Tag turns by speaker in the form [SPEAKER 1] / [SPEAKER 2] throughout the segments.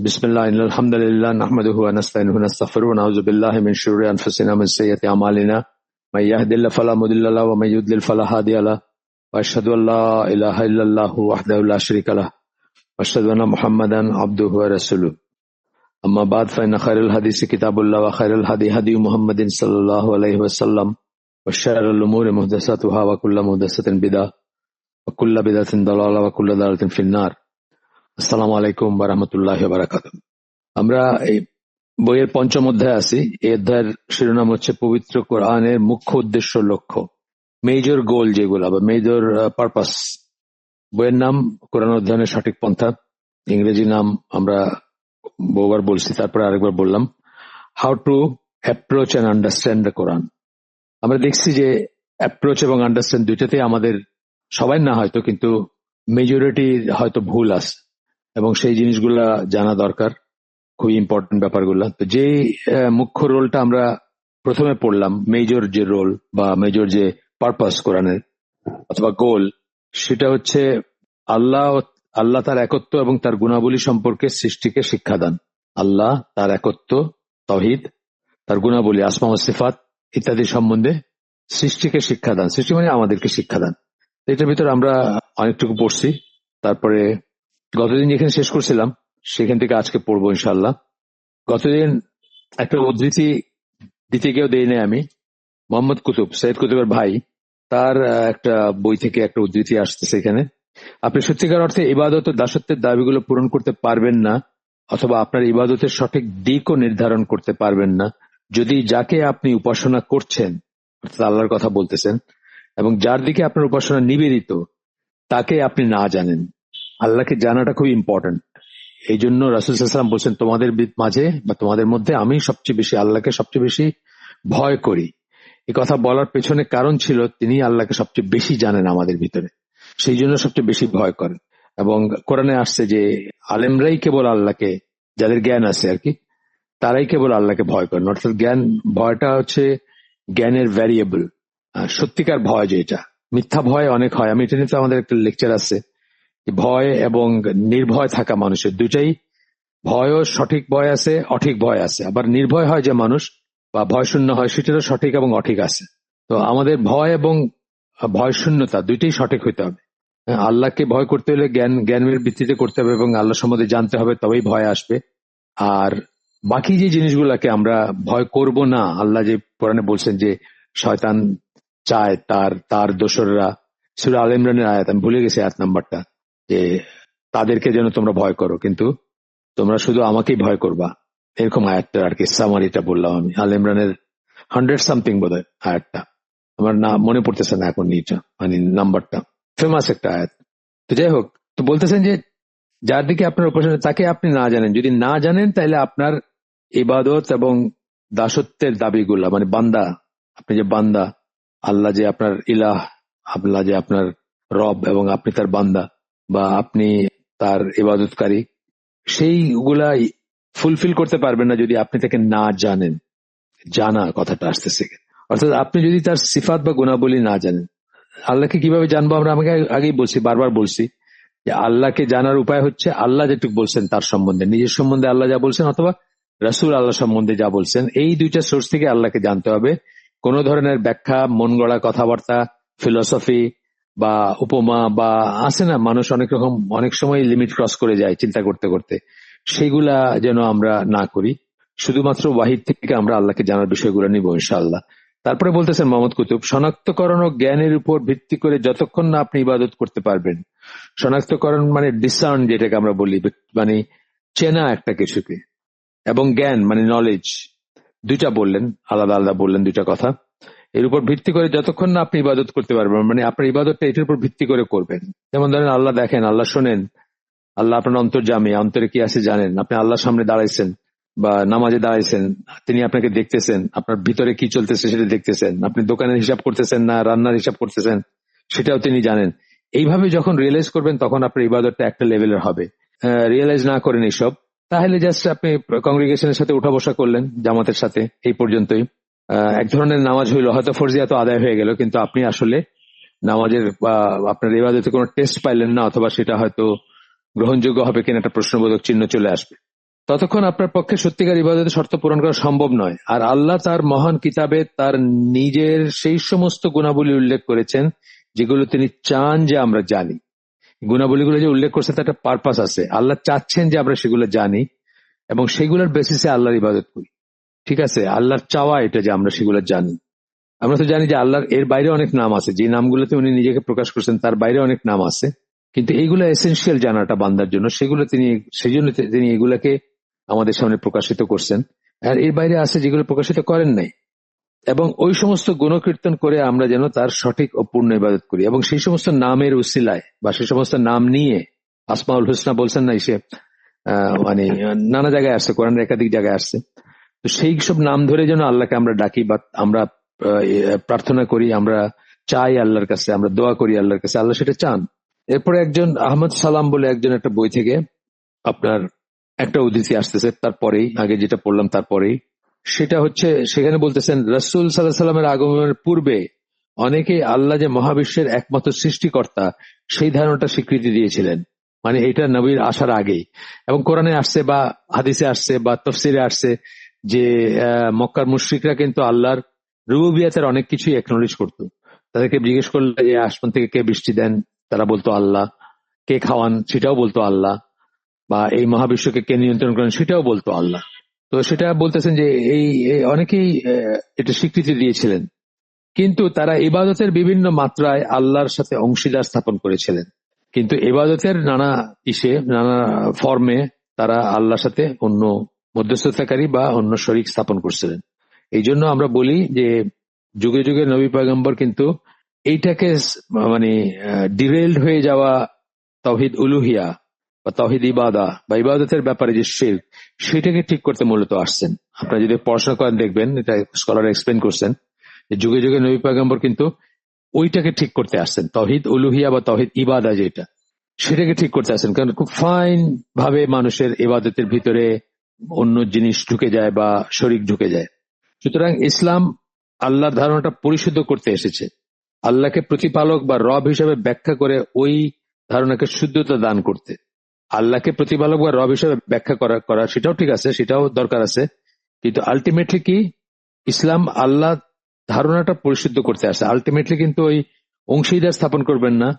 [SPEAKER 1] बिस्मिल्लाह इन्नल हम्दुलिल्लाह नहमदुहु व नस्तईनुहु व नस्तगफिरुहु व नऊज़ु बिल्लाहि मिन शुरूरि अनफुसिना व मिन सय्यिआति अमालिना मन यहदिल्लाहु फला मुदिल्ल लहु व मन युद्लिल फला हादिय लहु व अशहदु अन ला इलाहा इल्लल्लाहु वहदहु ला शरीका लहु व अशहदु अन्ना मुहम्मदन अब्दुहु व रसूलुहु अम्मा बाद फइन्न खैरल हदीस किताबुल्लाह व खैरल हदी हदी मुहम्मदिन सल्लल्लाहु अलैहि वसल्लम व शर्रल उमूरि मुहदसातुहा व कुल्लु मुहदसातिन बिदअह व कुल्लु बिदअतिन दलाला व कुल्लु दलालातिन फिन्नार। আসসালামু আলাইকুম ওয়া রাহমাতুল্লাহি ওয়া বারাকাতুহু। আমরা এই বইয়ের পঞ্চম অধ্যায়ে আছি। এই অধ্যায়ের শিরোনাম হচ্ছে পবিত্র কোরআনের মুখ্য উদ্দেশ্য লক্ষ্য, মেজর গোল যেগুলো বা মেজর পারপাস। বইয়ের নাম কোরআন অধ্যয়নের সঠিক পন্থা, ইংরেজি নাম আমরা বহুবার বলছি, তারপরে আরেকবার বললাম, how to approach and understand the Quran. আমরা দেখছি যে অ্যাপ্রোচ এবং আন্ডারস্ট্যান্ড দুইটাতেই আমাদের সবাই না হয়তো, কিন্তু মেজরিটি হয়তো ভুল আছে এবং সেই জিনিসগুলা জানা দরকার, খুবই ইম্পর্টেন্ট ব্যাপারগুলা। তো যে মুখ্য রোলটা আমরা প্রথমে পড়লাম, মেজর যে রোল বা মেজর যে পারপাস কোরআনের অথবা গোল, সেটা হচ্ছে আল্লাহ তার একত্ব এবং তার গুণাবলী সম্পর্কে সৃষ্টিকে শিক্ষাদান। আল্লাহ তার একত্ব, তাওহীদ, তার গুণাবলী, আসমা ও সিফাত ইত্যাদি সম্বন্ধে সৃষ্টিকে শিক্ষাদান। সৃষ্টি মানে আমাদেরকে শিক্ষাদান। এটার ভিতরে আমরা অনেকটুকু পড়ছি। তারপরে গতদিন যেখানে শেষ করছিলাম সেখান থেকে আজকে পড়বো ইনশাল্লাহ। গতদিন একটা উদ্ধৃতি দিতে গিয়েও দেই নাই আমি, মোহাম্মদ কুতুব, সৈয়দ কুতুবের ভাই, তার একটা বই থেকে একটা উদ্ধৃতি আসতেছে এখানে। আপনি সত্যিকার অর্থে ইবাদত ও দাসত্বের দাবিগুলো পূরণ করতে পারবেন না, অথবা আপনার ইবাদতের সঠিক দিকও নির্ধারণ করতে পারবেন না, যদি যাকে আপনি উপাসনা করছেন, অর্থাৎ আল্লাহর কথা বলতেছেন, এবং যার দিকে আপনার উপাসনা নিবেদিত, তাকে আপনি না জানেন। আল্লাহকে জানাটা খুব ইম্পর্টেন্ট। এই জন্য রাসূল সাল্লাল্লাহু আলাইহি ওয়াসাল্লাম বলছেন, তোমাদের মাঝে বা তোমাদের মধ্যে আমি সবচেয়ে বেশি আল্লাহকে সবচেয়ে বেশি ভয় করি। এই কথা বলার পেছনে কারণ ছিল, তিনি আল্লাহকে সবচেয়ে বেশি জানেন আমাদের ভিতরে, সেই জন্য সবচেয়ে বেশি ভয় করেন। এবং কোরআনে আসছে যে আলেমরাই কেবল আল্লাহকে, যাদের জ্ঞান আছে আর কি, তারাই কেবল আল্লাহকে ভয় করেন। অর্থাৎ ভয়টা হচ্ছে জ্ঞানের ভ্যারিয়েবল। সত্যিকার ভয় যেটা, মিথ্যা ভয় অনেক হয়। আমি এটা নিয়ে তো আমাদের একটা লেকচার আছে, ভয় এবং নির্ভয় থাকা মানুষের দুইটাই, ভয়ও সঠিক ভয় আছে, অঠিক ভয় আছে। আবার নির্ভয় হয় যে মানুষ বা ভয় শূন্য হয়, সেটারও সঠিক এবং অঠিক আছে। তো আমাদের ভয় এবং ভয় শূন্যতা দুইটাই সঠিক হইতে হবে। আল্লাহকে ভয় করতে হলে জ্ঞানের ভিত্তিতে করতে হবে এবং আল্লাহ সম্বন্ধে জানতে হবে, তবেই ভয় আসবে। আর বাকি যে জিনিসগুলাকে আমরা ভয় করব না, আল্লাহ যে কোরআনে বলছেন যে শয়তান চায় তার দোসররা, সূরা আল ইমরানের আয়াত, আমি ভুলে গেছি আয়াত নাম্বারটা, যে তাদেরকে যেন তোমরা ভয় করো, কিন্তু তোমরা শুধু আমাকেই ভয় করবা, এরকম আয়াতটা আর কি সামারিটা বললাম আমি। আল ইমরানের 100 সামথিং বোধ হয় আয়াতটা, আমার না মনে পড়তেছে না এখন, নিচটা মানে নাম্বারটা, ফেমাস একটা আয়াত। তো যাই হোক, তো বলতেছেন যে যার দিকে আপনার উপাসনা, তাকে আপনি না জানেন। যদি না জানেন তাহলে আপনার ইবাদত এবং দাসত্বের দাবিগুলা, মানে বান্দা, আপনি যে বান্দা, আল্লাহ যে আপনার ইলাহ, আল্লাহ যে আপনার রব এবং আপনি তার বান্দা বা আপনি তার ইবাদতকারী, সেইগুলা ফুলফিল করতে পারবেন না যদি আপনি তাকে না জানেন। জানা কথাটা আসতেছে, অর্থাৎ আপনি যদি তার সিফাত বা গুণাবলী না জানেন। আল্লাহকে কিভাবে জানবো? আমরা আমাকে আগেই বলছি, বারবার বলছি, যে আল্লাহকে জানার উপায় হচ্ছে আল্লাহ যেটুকু বলছেন তার সম্বন্ধে, নিজের সম্বন্ধে আল্লাহ যা বলছেন অথবা রাসূল আল্লাহ সম্বন্ধে যা বলছেন, এই দুইটা সোর্স থেকে আল্লাহকে জানতে হবে। কোন ধরনের ব্যাখ্যা, মন গড়া কথাবার্তা, ফিলোসফি বা উপমা বা আছে না, মানুষ অনেক রকম অনেক সময় লিমিট ক্রস করে যায় চিন্তা করতে করতে, সেগুলা যেন আমরা না করি। শুধুমাত্র ওয়াহিদ থেকে আমরা আল্লাহকে জানার বিষয়গুলো নিব ইনশাআল্লাহ। তারপরে বলতেছেন মোহাম্মদ কুতুব, শনাক্তকরণ ও জ্ঞানের উপর ভিত্তি করে যতক্ষণ না আপনি ইবাদত করতে পারবেন, শনাক্তকরণ মানে ডিসার্ন, যেটাকে আমরা বলি, মানে চেনা একটা কিছুকে, এবং জ্ঞান মানে নলেজ, দুইটা বললেন, আলাদা আলাদা বললেন দুইটা কথা। এর উপর ভিত্তি করে যতক্ষণ না আপনি ইবাদত করতে পারবেন, মানে আপনার ইবাদতটা এটার উপর ভিত্তি করে করবেন। যেমন ধরেন, আল্লাহ দেখেন, আল্লাহ শোনেন, আল্লাহ আপনার অন্তর্যামী, অন্তরে কি আছে জানেন, আপনি আল্লাহর সামনে দাঁড়াইছেন বা নামাজে দাঁড়াইছেন, তিনি আপনাকে দেখতেছেন, আপনার ভিতরে কি চলতেছে সেটা দেখতেছেন, আপনি দোকানের হিসাব করতেছেন না রান্নার হিসাব করতেছেন সেটাও তিনি জানেন। এইভাবে যখন রিয়েলাইজ করবেন, তখন আপনার ইবাদতটা একটা লেভেলের হবে। রিয়েলাইজ না করেন এইসব, তাহলে জাস্ট আপনি কংগ্রিগেশনের সাথে উঠা বসা করলেন, জামাতের সাথে, এই পর্যন্তই। এক ধরনের নামাজ হইল, হয়তো ফরজিয়া তো আদায় হয়ে গেল, কিন্তু আপনি আসলে নামাজের আপনার ইবাদতে কোনো টেস্ট পাইলেন না, অথবা সেটা হয়তো গ্রহণযোগ্য হবে কিনা একটা প্রশ্নবোধক চিহ্ন চলে আসবে। ততক্ষণ আপনার পক্ষে সত্যিকার ইবাদতের শর্ত পূরণ করা সম্ভব নয়। আর আল্লাহ তার মহান কিতাবে তার নিজের সেই সমস্ত গুণাবলী উল্লেখ করেছেন যেগুলো তিনি চান যে আমরা জানি। গুণাবলীগুলো যে উল্লেখ করছে তার একটা পারপাস আছে। আল্লাহ চাচ্ছেন যে আমরা সেগুলো জানি এবং সেগুলোর বেসিসে আল্লাহর ইবাদত করি। ঠিক আছে, আল্লাহর চাওয়া এটা যে আমরা সেগুলো জানি। আমরা তো জানি যে আল্লাহর এর বাইরে অনেক নাম আছে, যে নামগুলোতে উনি নিজেকে প্রকাশ করছেন তার বাইরে অনেক নাম আছে, কিন্তু এইগুলো এসেনশিয়াল জানাটা বান্দার জন্য, সেগুলো তিনি সেই জন্য তিনি এগুলাকে আমাদের সামনে প্রকাশিত করছেন। আর এর বাইরে আছে যেগুলো প্রকাশিত করেন নাই। এবং ওই সমস্ত গুণকীর্তন করে আমরা যেন তার সঠিক ও পূর্ণ ইবাদত করি, এবং সেই সমস্ত নামের উসিলায় বা সেই সমস্ত নাম নিয়ে, আসমাউল হুসনা বলছেন না, সে মানে নানা জায়গায় আসছে, কোরআনের একাধিক জায়গায় আসছে। তো সেই সব নাম ধরে যেন আল্লাহকে আমরা ডাকি বা আমরা প্রার্থনা করি, আমরা চাই আল্লাহর কাছে, আমরা দোয়া করি আল্লাহর কাছে, আল্লাহ সেটা চান। এরপরে একজন আহমদ সালাম বলে একজন একটা বই থেকে আপনার একটা উদ্ধৃতি আসতেছে, তারপরেই আগে যেটা পড়লাম তারপরেই, সেটা হচ্ছে সেখানে বলতেছেন রাসূল সাল্লাল্লাহু আলাইহি সাল্লামের আগমনের পূর্বে অনেকেই আল্লাহ যে মহাবিশ্বের একমাত্র সৃষ্টিকর্তা সেই ধারণাটা স্বীকৃতি দিয়েছিলেন। মানে এটা নবীর আসার আগেই, এবং কোরআনে আসছে বা হাদিসে আসছে বা তাফসীরে আসছে যে মক্কার মুশরিকরা কিন্তু আল্লাহর রুবুবিয়াতের অনেক কিছুই একনলেজ করতো। তাদেরকে জিজ্ঞেস করলে যে আসমান থেকে কে বৃষ্টি দেন, তারা বলতো আল্লাহ। কে খাওয়ান, সেটাও বলতো আল্লাহ। বা এই মহাবিশ্বকে কে নিয়ন্ত্রণ করেন, সেটাও বলতো আল্লাহ। তো সেটা বলতেছেন যে এই অনেকেই এটা স্বীকৃতি দিয়েছিলেন, কিন্তু তারা ইবাদতের বিভিন্ন মাত্রায় আল্লাহর সাথে অংশীদার স্থাপন করেছিলেন। কিন্তু ইবাদতের নানা নানা ফর্মে তারা আল্লাহর সাথে অন্য মধ্যস্থতাকারী বা অন্য শরিক স্থাপন করছিলেন। এই জন্য আমরা বলি যে যুগে যুগে নবী পয়গম্বর কিন্তু এইটাকে মানে ডিরেলড হয়ে যাওয়া তাওহীদ উলুহিয়া বা তাওহীদ ইবাদা বা ইবাদতের ব্যাপারে যে শিরক, সেটাকে ঠিক করতে মূলত আসছেন। আপনারা যদি পড়াশোনা করেন দেখবেন, এটা স্কলার এক্সপ্লেন করছেন যে যুগে যুগে নবী পয়গম্বর কিন্তু ওইটাকে ঠিক করতে আসছেন, তাওহীদ উলুহিয়া বা তাওহীদ ইবাদা যেটা, সেটাকে ঠিক করতে আসছেন। কারণ খুব ফাইন ভাবে মানুষের ইবাদতের ভিতরে অন্য জিনিস ঢুকে যায় বা শরিক ঢুকে যায়। সুতরাং ইসলাম আল্লাহর ধারণাটা পরিশুদ্ধ করতে এসেছে, আল্লাহকে প্রতিপালক বা রব হিসেবে ব্যাখ্যা করে ওই ধারণাকে শুদ্ধতা দান করতে। আল্লাহকে প্রতিপালক বা রব হিসেবে ব্যাখ্যা করা সেটাও ঠিক আছে, সেটাও দরকার আছে, কিন্তু আলটিমেটলি কি ইসলাম আল্লাহ ধারণাটা পরিশুদ্ধ করতে আসছে। আলটিমেটলি কিন্তু ওই অংশীদার স্থাপন করবেন না,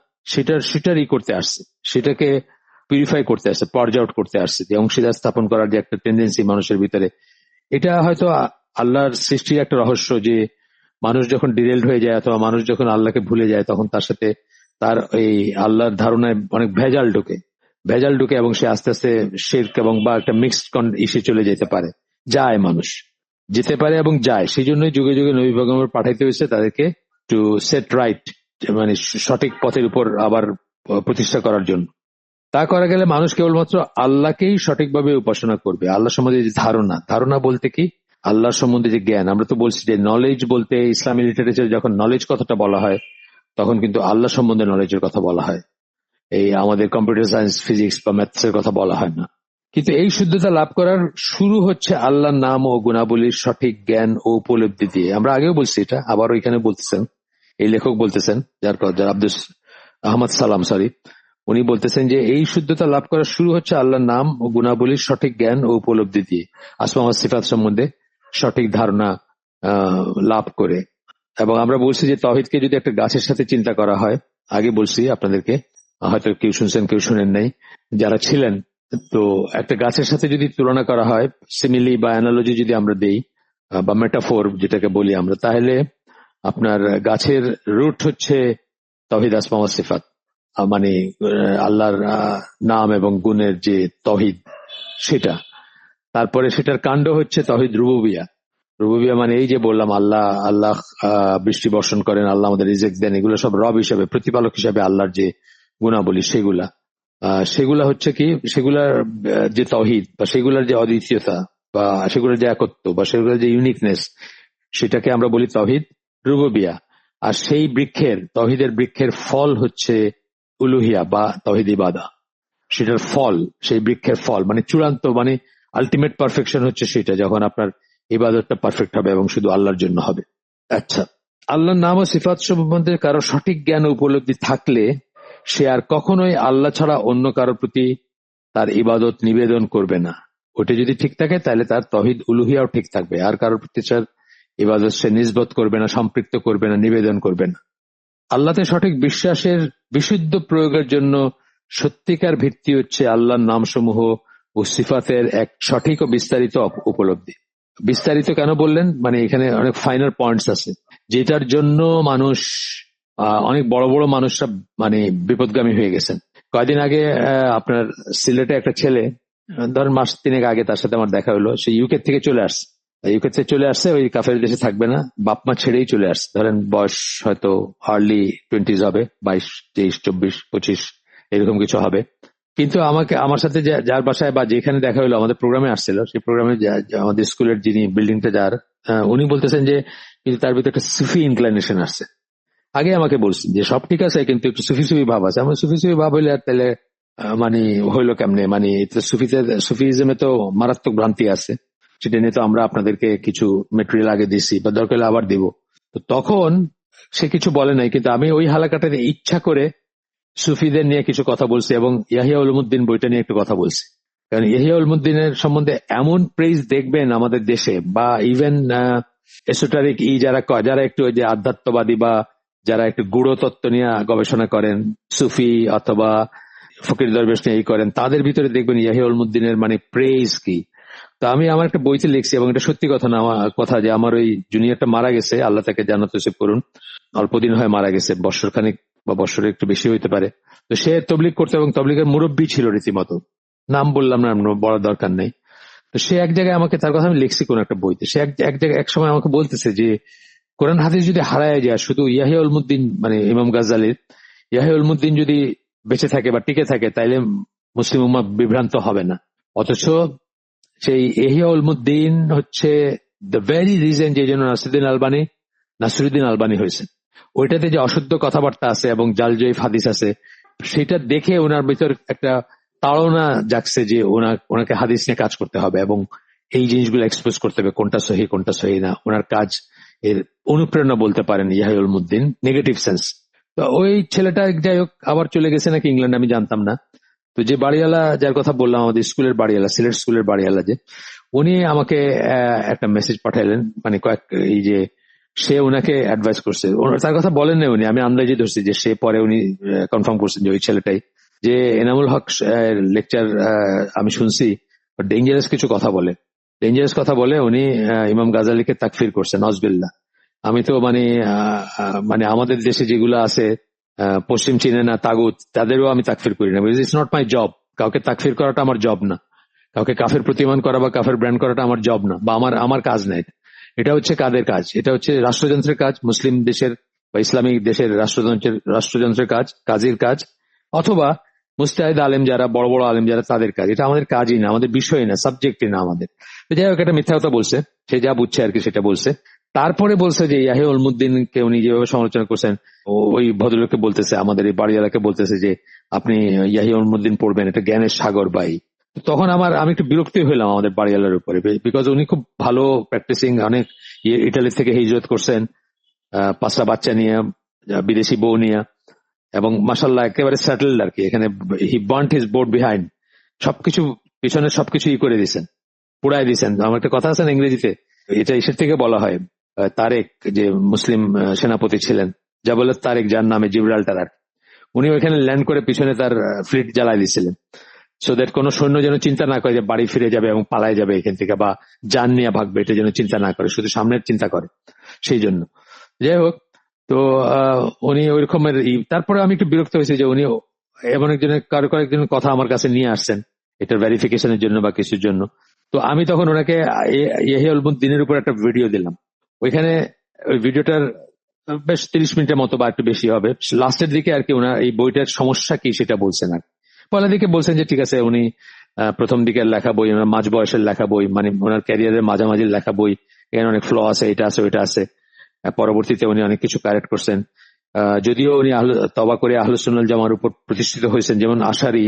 [SPEAKER 1] সেটারই করতে আসছে, সেটাকে পিউরিফাই করতে আসছে, পর্জ আউট করতে আসছে। যে অংশীদার স্থাপন করার যে একটা টেন্ডেন্সি মানুষের ভিতরে, এটা হয়তো আল্লাহর সৃষ্টির একটা রহস্য, যে মানুষ যখন ডিরেলড হয়ে যায় অথবা মানুষ যখন আল্লাহকে ভুলে যায়, তখন তার সাথে তার এই আল্লাহর ধারণায় অনেক ভেজাল ঢুকে এবং সে আস্তে আস্তে শিরক এবং বা একটা মিক্সড ইস্যু চলে যেতে পারে, যায়, মানুষ যেতে পারে এবং যায়। সেই জন্যই যুগে যুগে নবী পয়গম্বর পাঠাইতে হয়েছে তাদেরকে টু সেট রাইট, মানে সঠিক পথের উপর আবার প্রতিষ্ঠা করার জন্য। তা করা গেলে মানুষ কেবলমাত্র আল্লাহকেই সঠিকভাবে উপাসনা করবে। আল্লাহ সম্বন্ধে যে ধারণা বলতে কি, আল্লাহ সম্বন্ধে যে জ্ঞান। আমরা তো বলছি যে নলেজ বলতে ইসলামী লিটারেচার যখন নলেজ কথাটা বলা হয়, তখন কিন্তু আল্লাহ সম্বন্ধে নলেজের কথা বলা হয়। এই আমাদের কম্পিউটার সায়েন্স, ফিজিক্স বা ম্যাথস এর কথা বলা হয় না। কিন্তু এই শুদ্ধতা লাভ করার শুরু হচ্ছে আল্লাহর নাম ও গুণাবলীর সঠিক জ্ঞান ও উপলব্ধি দিয়ে। আমরা আগেও বলছি এটা, আবার ওইখানে বলতেছেন, এই লেখক বলতেছেন, যার আব্দুল আহমদ সালাম, উনি বলতেছেন যে এই শুদ্ধতা লাভ করা শুরু হচ্ছে আল্লাহর নাম ও গুণাবলীর সঠিক জ্ঞান ও উপলব্ধি দিয়ে, আসমা ওয়া সিফাত সম্বন্ধে সঠিক ধারণা লাভ করে। এবং আমরা বলছি যে তাওহীদকে যদি একটা গাছের সাথে চিন্তা করা হয়, আগে বলছি আপনাদেরকে, হয়তো কেউ শুনছেন কেউ শুনেন নাই যারা ছিলেন, তো একটা গাছের সাথে যদি তুলনা করা হয়, সিমিলি বা অ্যানালজি যদি আমরা দেই বা মেটাফোর যেটাকে বলি আমরা, তাহলে আপনার গাছের রুট হচ্ছে তাওহীদ আসমা ওয়া সিফাত, মানে আল্লাহর নাম এবং গুণের যে তাওহীদ সেটা। তারপরে সেটার কাণ্ড হচ্ছে তাওহীদ রুবুবিয়া। মানে এই যে বললাম আল্লাহ বৃষ্টি বর্ষণ করেন, আল্লাহ আমাদের রিজিক দেন, এগুলো সব রব হিসাবে, প্রতিপালক হিসাবে আল্লাহর যে গুণাবলী, সেগুলা হচ্ছে কি, সেগুলার যে তাওহীদ বা সেগুলার যে অদ্বিতীয়তা বা সেগুলোর যে একত্ব বা সেগুলোর যে ইউনিকনেস, সেটাকে আমরা বলি তাওহীদ রুবুবিয়া। আর সেই তাওহীদের বৃক্ষের ফল হচ্ছে উলুহিয়া বা তাওহীদ ইবাদা। সেটার ফল, সেই বৃক্ষের ফল, মানে চূড়ান্ত, মানে আলটিমেট পারফেকশন হচ্ছে সেটা, যখন আপনার ইবাদতটা পারফেক্ট হবে এবং শুধু আল্লাহর জন্য হবে। আচ্ছা, আল্লাহর নাম ও সিফাত সম্বন্ধে কারো সঠিক জ্ঞান ও উপলব্ধি থাকলে সে আর কখনোই আল্লাহ ছাড়া অন্য কারোর প্রতি তার ইবাদত নিবেদন করবে না। ওটা যদি ঠিক থাকে তাহলে তার তহিদ উলুহিয়াও ঠিক থাকবে, আর কারোর প্রতি ইবাদত সে নিসবত করবে না, সম্পৃক্ত করবে না, নিবেদন করবে না। আল্লাহতে সঠিক বিশ্বাসের বিশুদ্ধ প্রয়োগের জন্য সত্যিকার ভিত্তি হচ্ছে আল্লাহর নামসমূহ ও সিফাতের এক সঠিক ও বিস্তারিত উপলব্ধি। বিস্তারিত কেন বললেন, মানে এখানে অনেক ফাইনাল পয়েন্টস আছে যেটার জন্য মানুষ অনেক বড় বড় মানুষরা মানে বিপদগামী হয়ে গেছেন। কয়েকদিন আগে আপনার সিলেটে একটা ছেলে, ধরেন মাস 3 আগে তার সাথে আমার দেখা হলো, সে ইউকে থেকে চলে আসছে। ইউকে থেকে চলে আসছে, ওই কাফের দেশে থাকবে না, বাপ মা ছেড়েই চলে আসছে। ধরেন বয়স হয়তো আর্লি 20s হবে, 22, 23, 24, 25 এরকম কিছু হবে। কিন্তু আমার সাথে যার বাসায় বা যেখানে দেখা হলো, আমাদের প্রোগ্রামে আসছিল, সেই প্রোগ্রামে আমাদের স্কুলের যিনি বিল্ডিংটা যার, উনি বলতেছেন যে কিন্তু তার ভিতরে একটা সুফি ইনক্লাইনেশন আসছে। আগে আমাকে বলছেন যে সব ঠিক আছে কিন্তু একটু সুফি সুফি ভাব আছে। আমার সুফি সুফি ভাব হইলে আর তাহলে মানে হইলো কেমনে, মানে সুফিজমে তো মারাত্মক ভ্রান্তি আছে, সেটা নিয়ে তো আমরা আপনাদেরকে কিছু মেটেরিয়াল আগে দিছি বা দরকার হলে আবার দিব। তো তখন সে কিছু বলে নাই, কিন্তু আমি ওই হালাকাটাতে ইচ্ছা করে সুফিদের নিয়ে কিছু কথা বলছি এবং ইয়াহিয়া উলুমুদ্দিন বইটা নিয়ে একটু কথা বলছি। কারণ ইয়াহিয়া উলুমুদ্দিনের সম্বন্ধে এমন প্রেইজ দেখবেন আমাদের দেশে, বা ইভেন এসোটারিক যারা একটু ওই যে আধ্যাত্মবাদী বা যারা একটু গুড়ো তত্ত্ব নিয়ে গবেষণা করেন, সুফি অথবা ফকির দরবেশ নিয়ে করেন, তাদের ভিতরে দেখবেন ইয়াহিয়া উলুমুদ্দিনের মানে প্রেইজ কি। তো আমি আমার একটা বইতে লিখছি, এবং এটা সত্যি কথা না কথা, যে আমার ওই জুনিয়রটা মারা গেছে, আল্লাহ তাকে জান্নাত নসিব করুন, অল্পদিন হয় মারা গেছে, বছরখানিক বা বছরের একটু বেশি হইতে পারে। তো সে তবলিগ করতো এবং তবলিগের মুরব্বী ছিল রীতিমতো, নাম বললাম না, বলার দরকার নেই। তো সে এক জায়গায় আমাকে, তার কথা আমি লিখছি কোন একটা বইতে, সে এক জায়গায় এক সময় আমাকে বলতেছে যে কোরআন হাদিস যদি হারায় যায়, শুধু ইয়াহিয়া উলুমুদ্দিন মানে ইমাম গাজ্জালির ইয়াহিয়া উলুমুদ্দিন যদি বেঁচে থাকে বা টিকে থাকে, তাইলে মুসলিম উম্মাহ বিভ্রান্ত হবে না। অথচ সেই ইহিয়া উলুমুদ্দিন হচ্ছে দ্য ভেরি রিজন যে জন্য নাসিরুদ্দিন আলবানী হয়েছে। ওইটাতে যে অশুদ্ধ কথাবার্তা আছে এবং জালজয়ীফ হাদিস আছে, সেটা দেখে ওনার ভিতর একটা তাড়না জাগছে যে ওনাকে হাদিস নিয়ে কাজ করতে হবে এবং এই জিনিসগুলো এক্সপোজ করতে হবে, কোনটা সহি কোনটা সহি না। ওনার কাজ এর অনুপ্রেরণা বলতে পারেন ইয়াহিয়া উলুমুদ্দিন, নেগেটিভ সেন্স। তো ওই ছেলেটা যাই হোক আবার চলে গেছে নাকি ইংল্যান্ড, আমি জানতাম না। তো যে বাড়িওয়ালা যার কথা বললাম, আমাদের স্কুলের বাড়িওয়ালা, সিলেট স্কুলের বাড়িওয়ালা, যে উনি আমাকে একটা মেসেজ পাঠাইলেন, মানে এই যে সে ওনাকে অ্যাডভাইস করছে, তার কথা বলেন না উনি, আমি আন্দাজে ধরছি যে সে পরে উনি কনফার্ম করছেন যে ওই ছেলেটাই, যে এনামুল হক লেকচার আমি শুনছি, ডেঞ্জারাস কিছু কথা বলে, ডেঞ্জারাস কথা বলে উনি ইমাম গাজালিকে তাকফির করছেন, নজবিল্লাহ। আমি তো মানে আমাদের দেশে যেগুলো আছে পশ্চিম চীনে না তাগুত, তাদেরও আমি তাকফির করি না। It's not my job. কাউকে তাকফির করাটা আমার জব না, কাউকে কাফের প্রতিমান করা বা কাফের ব্র্যান্ড করাটা আমার জব না, বা আমার কাজ না। এটা হচ্ছে কাদের কাজ? এটা হচ্ছে রাষ্ট্রযন্ত্রের কাজ, মুসলিম দেশের বা ইসলামিক দেশের রাষ্ট্রযন্ত্রের কাজ, কাজীর কাজ, অথবা মুস্তাহিদ আলেম যারা, বড় বড় আলেম যারা, তাদের কাজ। এটা আমাদের কাজই না, আমাদের বিষয় না, সাবজেক্টই না আমাদের। যাই হোক, একটা মিথ্যা কথা বলছে, সে যা বুঝছে আর কি সেটা বলছে। তারপরে বলছে যে ইয়াহিয়া উলুমুদ্দিনকে উনি যেভাবে সমালোচনা করছেন, ওই ভদ্রলোককে বলতেছে, আমাদের এই বাড়িওয়ালাকে বলতেছে যে আপনি ইয়াহিয়া উলুমুদ্দিন পড়বেন, এটা জ্ঞানের সাগর ভাই। তখন আমি একটু বিরক্তি হইলাম আমাদের বাড়িওয়ালার উপরে, বিকজ উনি খুব ভালো প্র্যাকটিসিং, অনেক ইটালি থেকে হিজরত করছেন 5টা বাচ্চা নিয়ে, বিদেশি বউ নিয়ে, এবং মাশাল্লাহ একেবারে সেটেলড আর কি। এখানে হি বার্নড হিজ বোর্ড বিহাইন্ড, সবকিছু পিছনে সবকিছু করে দিয়েছেন, পুড়াই দিয়েছেন। আমার একটা কথা আছে না ইংরেজিতে, এটা ইসের থেকে বলা হয়, তারেক যে মুসলিম সেনাপতি ছিলেন, যা বলে তারেক, যার নামে জিব্রাল্টার, আর উনি ওইখানে ল্যান্ড করে পিছনে তার ফ্লিট জ্বালাই দিয়েছিলেন, সো দ্যাট কোনো সৈন্য যেন চিন্তা না করে যে বাড়ি ফিরে যাবে এবং পালায় যাবে এখান থেকে, বা যান নিয়ে ভাগবে, এটা যেন চিন্তা না করে, শুধু সামনের চিন্তা করে। সেই জন্য যাই হোক, তো উনি ওই রকমের। তারপরে আমি একটু বিরক্ত হয়েছি যে উনি এমন কারো কয়েকজনের কথা আমার কাছে নিয়ে আসছেন এটার ভেরিফিকেশনের জন্য বা কিছুর জন্য। তো আমি তখন ওনাকে ইয়াহিয়া উলুমুদ্দিনের উপর একটা ভিডিও দিলাম। ওইখানে ওই ভিডিওটার বেশ 30 মিনিটের মতো বা একটু বেশি হবে, লাস্টের দিকে আর কি ওনার এই বইটার সমস্যা কি সেটা বলছেন। আর পয়লা দিকে বলছেন যে ঠিক আছে, উনি প্রথম দিকের লেখা বই, ওনার মাঝ বয়সের লেখা বই, মানে ওনার ক্যারিয়ারের মাঝামাঝি লেখা বই, এখানে অনেক ফ্ল আছে, এটা আছে ওইটা আছে। পরবর্তীতে উনি অনেক কিছু কারেক্ট করছেন, যদিও উনি তওবা করে আহলুস সুন্নাহ ওয়াল জামার উপর প্রতিষ্ঠিত হয়েছেন, যেমন আশারি,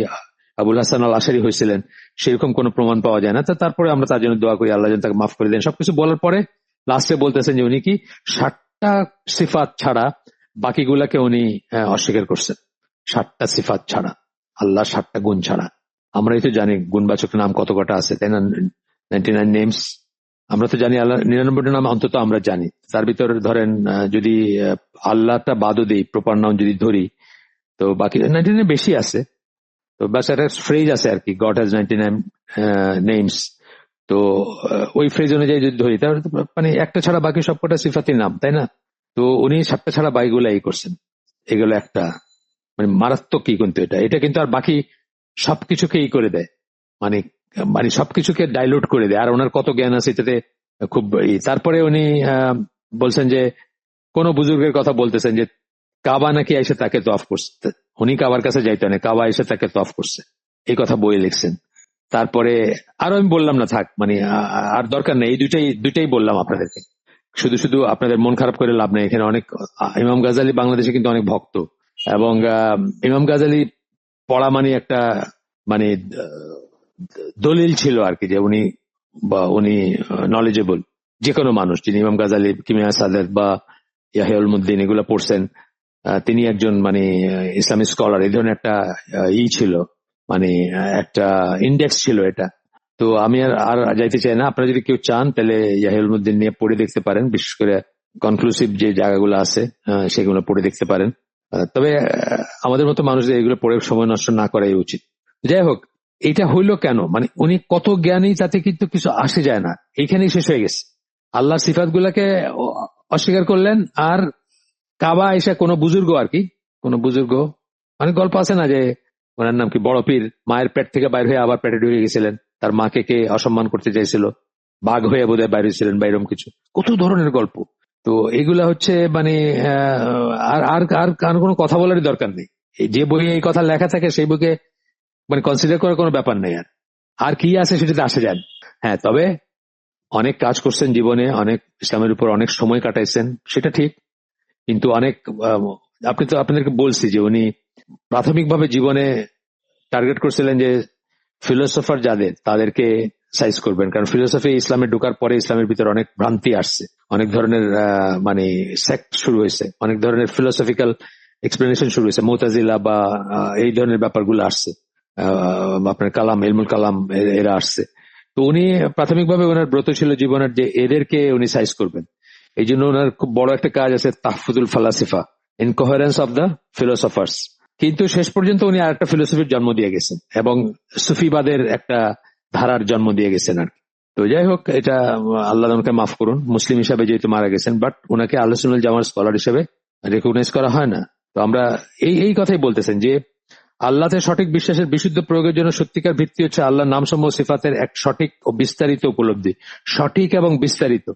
[SPEAKER 1] আবুল হাসান আল আশারি হয়েছিলেন, সেরকম কোনো প্রমাণ পাওয়া যায় না। তারপরে আমরা তার জন্য দোয়া করি, আল্লাহ যেন তাকে মাফ করে দেন। সবকিছু বলার পরে লাস্টে বলতেছেন যে উনি কি 60টা সিফাত ছাড়া বাকিগুলাকে উনি অস্বীকার করছেন। 60টা সিফাত ছাড়া, আল্লাহ 60টা গুণ ছাড়া। আমরাই তো জানি গুণবাচক নাম কত কটা আছে, তাই না? 99 নেমস আমরা তো জানি, আল্লাহ 99টা নাম অন্তত আমরা জানি। তার ভিতরে ধরেন যদি আল্লাহটা বাদও দিই, প্রপার নাম যদি ধরি, তো বাকি 99 বেশি আছে। তো বাস একটা ফ্রেজ আছে আর কি, গড হ্যাজ 99 নেমস। তো ওই ফ্রেজ অনুযায়ী যদি ধরি, তাহলে মানে একটা ছাড়া বাকি সবকটা সিফাতির নাম, তাই না? তো উনি 7টা ছাড়া বাইগুলো এই করছেন। এগুলো একটা মানে মারাত্মক কি, কিন্তু এটা কিন্তু আর বাকি সবকিছুকে ই করে দেয়, মানে মানে সবকিছুকে ডাইলুট করে দেয়। আর ওনার কত জ্ঞান আছে এটাতে খুব তারপরে উনি বলছেন যে কোন বুজুর্গের কথা বলতেছেন যে কাবা নাকি এসে তাকে তফ করছে, উনি কাবার কাছে যাইতে না, কাবা এসে তাকে তফ করছে, এই কথা বই লিখছেন। তারপরে আরো আমি বললাম না, থাক, মানে আর দরকার নেই, এই দুইটাই বললাম আপনাদেরকে। শুধু শুধু আপনাদের মন খারাপ করে লাভ নেই। এখানে অনেক ইমাম গাজালি বাংলাদেশে কিন্তু অনেক ভক্ত, এবং ইমাম গাজালি পড়া মানে একটা মানে দলিল ছিল আর কি, যে উনি নলেজেবল। যে কোনো মানুষ যিনি ইমাম গাজালি, কিমিয়া সাদেত বা ইয়াহিয়া উলমুদ্দিন এগুলো পড়ছেন, তিনি একজন মানে ইসলামিক স্কলার, এই ধরনের একটা ছিল, মানে একটা ইন্ডেক্স ছিল এটা। তো আমি আর যাইতে চাই না। আপনারা যদি কেউ চান তাহলে ইয়াহিয়া উলমুদ্দিন নিয়ে পড়ে দেখতে পারেন, বিশেষ করে কনক্লুসিভ যে জায়গাগুলো আছে সেগুলো পড়ে দেখতে পারেন। তবে আমাদের মতো মানুষদের এগুলো পড়ে সময় নষ্ট না করাই উচিত। যাই হোক, এটা হইলো কেন, মানে উনি কত জ্ঞানী তাতে কিন্তু কিছু আসে যায় না, এইখানেই শেষ হয়ে গেছে। আল্লাহর সিফাত গুলাকে অস্বীকার করলেন। আর কাবা এসে কোনো বুজুর্গ আর কি, কোনো বুজুর্গ, অনেক গল্প আছে না, যে ওনার নাম কি বড় পীর, মায়ের পেট থেকে বাইর হয়ে আবার পেটে ঢুকে গেছিলেন, তার মাকে কে অসম্মান করতে চাইছিল, বাঘ হয়ে বোধহয় বাইরে ছিলেন বা এরকম কিছু, কত ধরনের গল্প। তো এগুলা হচ্ছে মানে আর আর আর আর কোনো কথা বলারই দরকার নেই। যে বইয়ে এই কথা লেখা থাকে সেই বইকে মানে কনসিডার করার কোনো ব্যাপার নেই। আর কি আছে সেটাতে আসে যান। হ্যাঁ, তবে অনেক কাজ করছেন জীবনে, অনেক ইসলামের উপর অনেক সময় কাটাইছেন, সেটা ঠিক। কিন্তু অনেক আপনাদেরকে বলছি যে উনি প্রাথমিকভাবে জীবনে টার্গেট করছিলেন যে ফিলোসফার যাদের, তাদেরকে সাইজ করবেন, কারণ ফিলোসফি ইসলামে ঢোকার পরে ইসলামের ভিতরে অনেক ভ্রান্তি আসছে, অনেক ধরনের মানে সেক্ট শুরু হয়েছে, অনেক ধরনের ফিলোসফিক্যাল এক্সপ্লেনেশন শুরু হয়েছে, মুতাজিলা বা এই ধরনের ব্যাপারগুলো আসছে, আপনার কালাম, ইলমুল কালাম এরা আসছে। তো উনি প্রাথমিকভাবে ওনার ব্রত ছিল জীবনের যে এদেরকে উনি সাইজ করবেন। এই জন্য ওনার খুব বড় একটা কাজ আছে, তাহফুজুল ফালাসিফা, ইনকোহারেন্স অফ দ্য ফিলোসফার্স। কিন্তু শেষ পর্যন্ত উনি আর একটা ফিলোসফির জন্ম দিয়ে গেছেন, এবং সুফিবাদের একটা ধারার জন্ম দিয়ে গেছেন আর কি। তো যাই হোক, এটা আল্লাহ ওনাকে মাফ করুন, মুসলিম হিসাবে যেহেতু মারা গেছেন, বাট ওনাকে আল্লাহ সুন্নাল জামার স্কলার হিসেবে রেকগনাইজ করা হয় না। তো আমরা এই কথাই বলতেছেন যে আল্লাহতে সঠিক বিশ্বাসের বিশুদ্ধ প্রয়োগের জন্য সত্যিকার ভিত্তি হচ্ছে আল্লাহর নামসমূহ সিফাতের এক সঠিক ও বিস্তারিত উপলব্ধি, সঠিক এবং বিস্তারিত।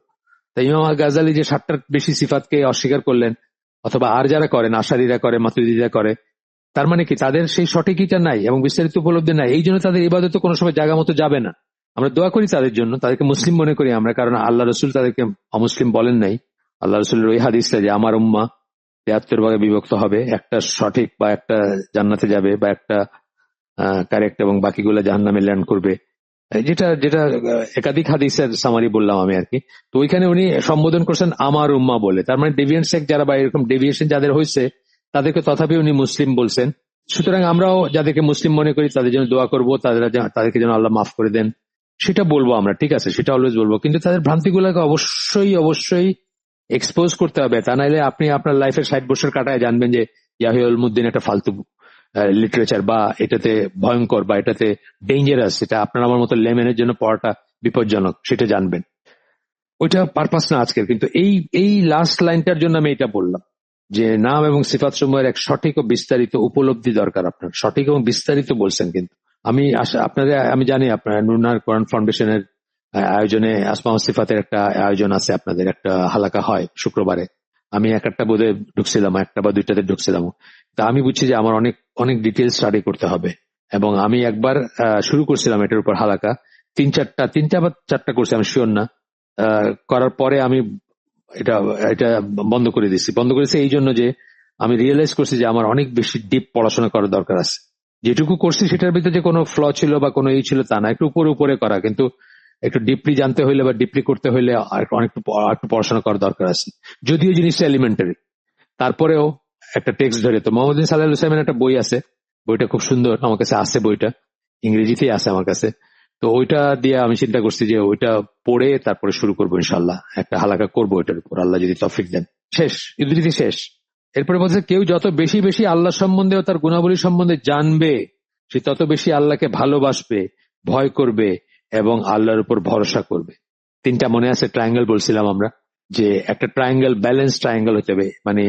[SPEAKER 1] তাই ইমাম গাজালি যে 7টার বেশি সিফাতকে অস্বীকার করলেন, অথবা আর যারা করেন, আশারীরা করে, মাতুরিদীরা করে, তার মানে কি তাদের সেই সঠিকইটা নাই এবং বিস্তারিত উপলব্ধি নাই, এই জন্য তাদের ইবাদত কোনো সময় জায়গা মতো যাবে না। আমরা দোয়া করি তাদের জন্য, তাদেরকে মুসলিম মনে করি আমরা, কারণ আল্লাহ রসুল তাদেরকে অমুসলিম বলেন নাই। আল্লাহ রসুলের ওই হাদিসটা যে আমার উম্মাহ 73 ভাগে বিভক্ত হবে, একটা সঠিক বা একটা জান্নাতে যাবে বা একটা কারেক্ট, এবং বাকিগুলো জাহান্নামে ল্যান্ড করবে, যেটা যেটা একাধিক হাদিসের সামারি বললাম আমি আর কি। তো ওইখানে উনি সম্বোধন করছেন আমার উম্মাহ বলে, তার মানে ডেভিয়েন্ট সেক্ট যারা বা এরকম ডেভিয়েশন যাদের হয়েছে তাদেরকে তথাপি উনি মুসলিম বলছেন। সুতরাং আমরাও যাদেরকে মুসলিম মনে করি তাদের জন্য দোয়া করবো, তাদেরকে যেন আল্লাহ মাফ করে দেন, সেটা বলবো আমরা, ঠিক আছে, সেটা অলওয়েজ বলবো। কিন্তু তাদের ভ্রান্তিগুলোকে অবশ্যই অবশ্যই এক্সপোজ করতে হবে, তা নাহলে আপনি আপনার লাইফের 60 বছর কাটায় জানবেন যে ইয়াহিয়া উলমুদ্দিন একটা ফালতু লিটারেচার, বা এটাতে ভয়ঙ্কর বা এটাতে ডেঞ্জারাস, এটা আপনার আমার মতো লেমেনের জন্য পড়াটা বিপজ্জনক, সেটা জানবেন। ওইটা পারপাস না আজকের। কিন্তু এই লাস্ট লাইনটার জন্য আমি এটা বললাম যে নাম এবং সিফাত সমূহের এক সঠিক ও বিস্তারিত উপলব্ধি দরকার আপনার, সঠিক এবং বিস্তারিত বলছেন। কিন্তু আমি জানি আপনার নুনার কোরআন ফাউন্ডেশনের আয়োজনে আসমা ও সিফাতের একটা আয়োজন আছে, আপনাদের একটা হালাকা হয় শুক্রবারে। আমি একটা বোধহয় ঢুকছিলাম, একটা বা দুইটাতে ঢুকছিলাম। তা আমি বুঝছি যে আমার অনেক অনেক ডিটেলস স্টাডি করতে হবে, এবং আমি একবার শুরু করছিলাম এটার উপর হালাকা, তিনটা বা চারটা করছি, আমি শিওর না। করার পরে আমি এটা এটা বন্ধ করেছি এই জন্য যে আমি রিয়েলাইজ করছি যে আমার অনেক বেশি ডিপ পড়াশোনা করার দরকার আছে। যেটুকু করছি সেটার ভিতরে যে কোনো ফ্ল ছিল বা কোনো ছিল তা না, একটু উপরে উপরে করা, কিন্তু একটু ডিপলি জানতে হইলে বা ডিপলি করতে হইলে একটু পড়াশোনা করার দরকার আছে, যদিও জিনিসটা এলিমেন্টারি। তারপরেও একটা টেক্সট ধরে, তো মোহাম্মদ বিন সাল্লাল্লাহু আলাইহি ওয়াসাল্লামের একটা বই আছে, বইটা খুব সুন্দর, আমার কাছে আছে বইটা। ইংরেজিতেই আছে আমার কাছে। তো ওইটা দিয়ে আমি চিন্তা করছি যে ওইটা পড়ে তারপরে শুরু করবো ইনশাল্লাহ, একটা হালাকা করবো ওইটার উপর, আল্লাহ যদি তৌফিক দেন। শেষ, উদ্ধৃতি শেষ। এরপরে বলছে কেউ যত বেশি বেশি আল্লাহ সম্বন্ধে ও তার গুণাবলী সম্বন্ধে জানবে, সে তত বেশি আল্লাহকে ভালোবাসবে, ভয় করবে এবং আল্লাহর উপর ভরসা করবে। তিনটা মনে আছে ট্রায়াঙ্গেল বলছিলাম আমরা, যে একটা ট্রায়াঙ্গেল ব্যালেন্স ট্রায়াঙ্গেল হইতে হবে, মানে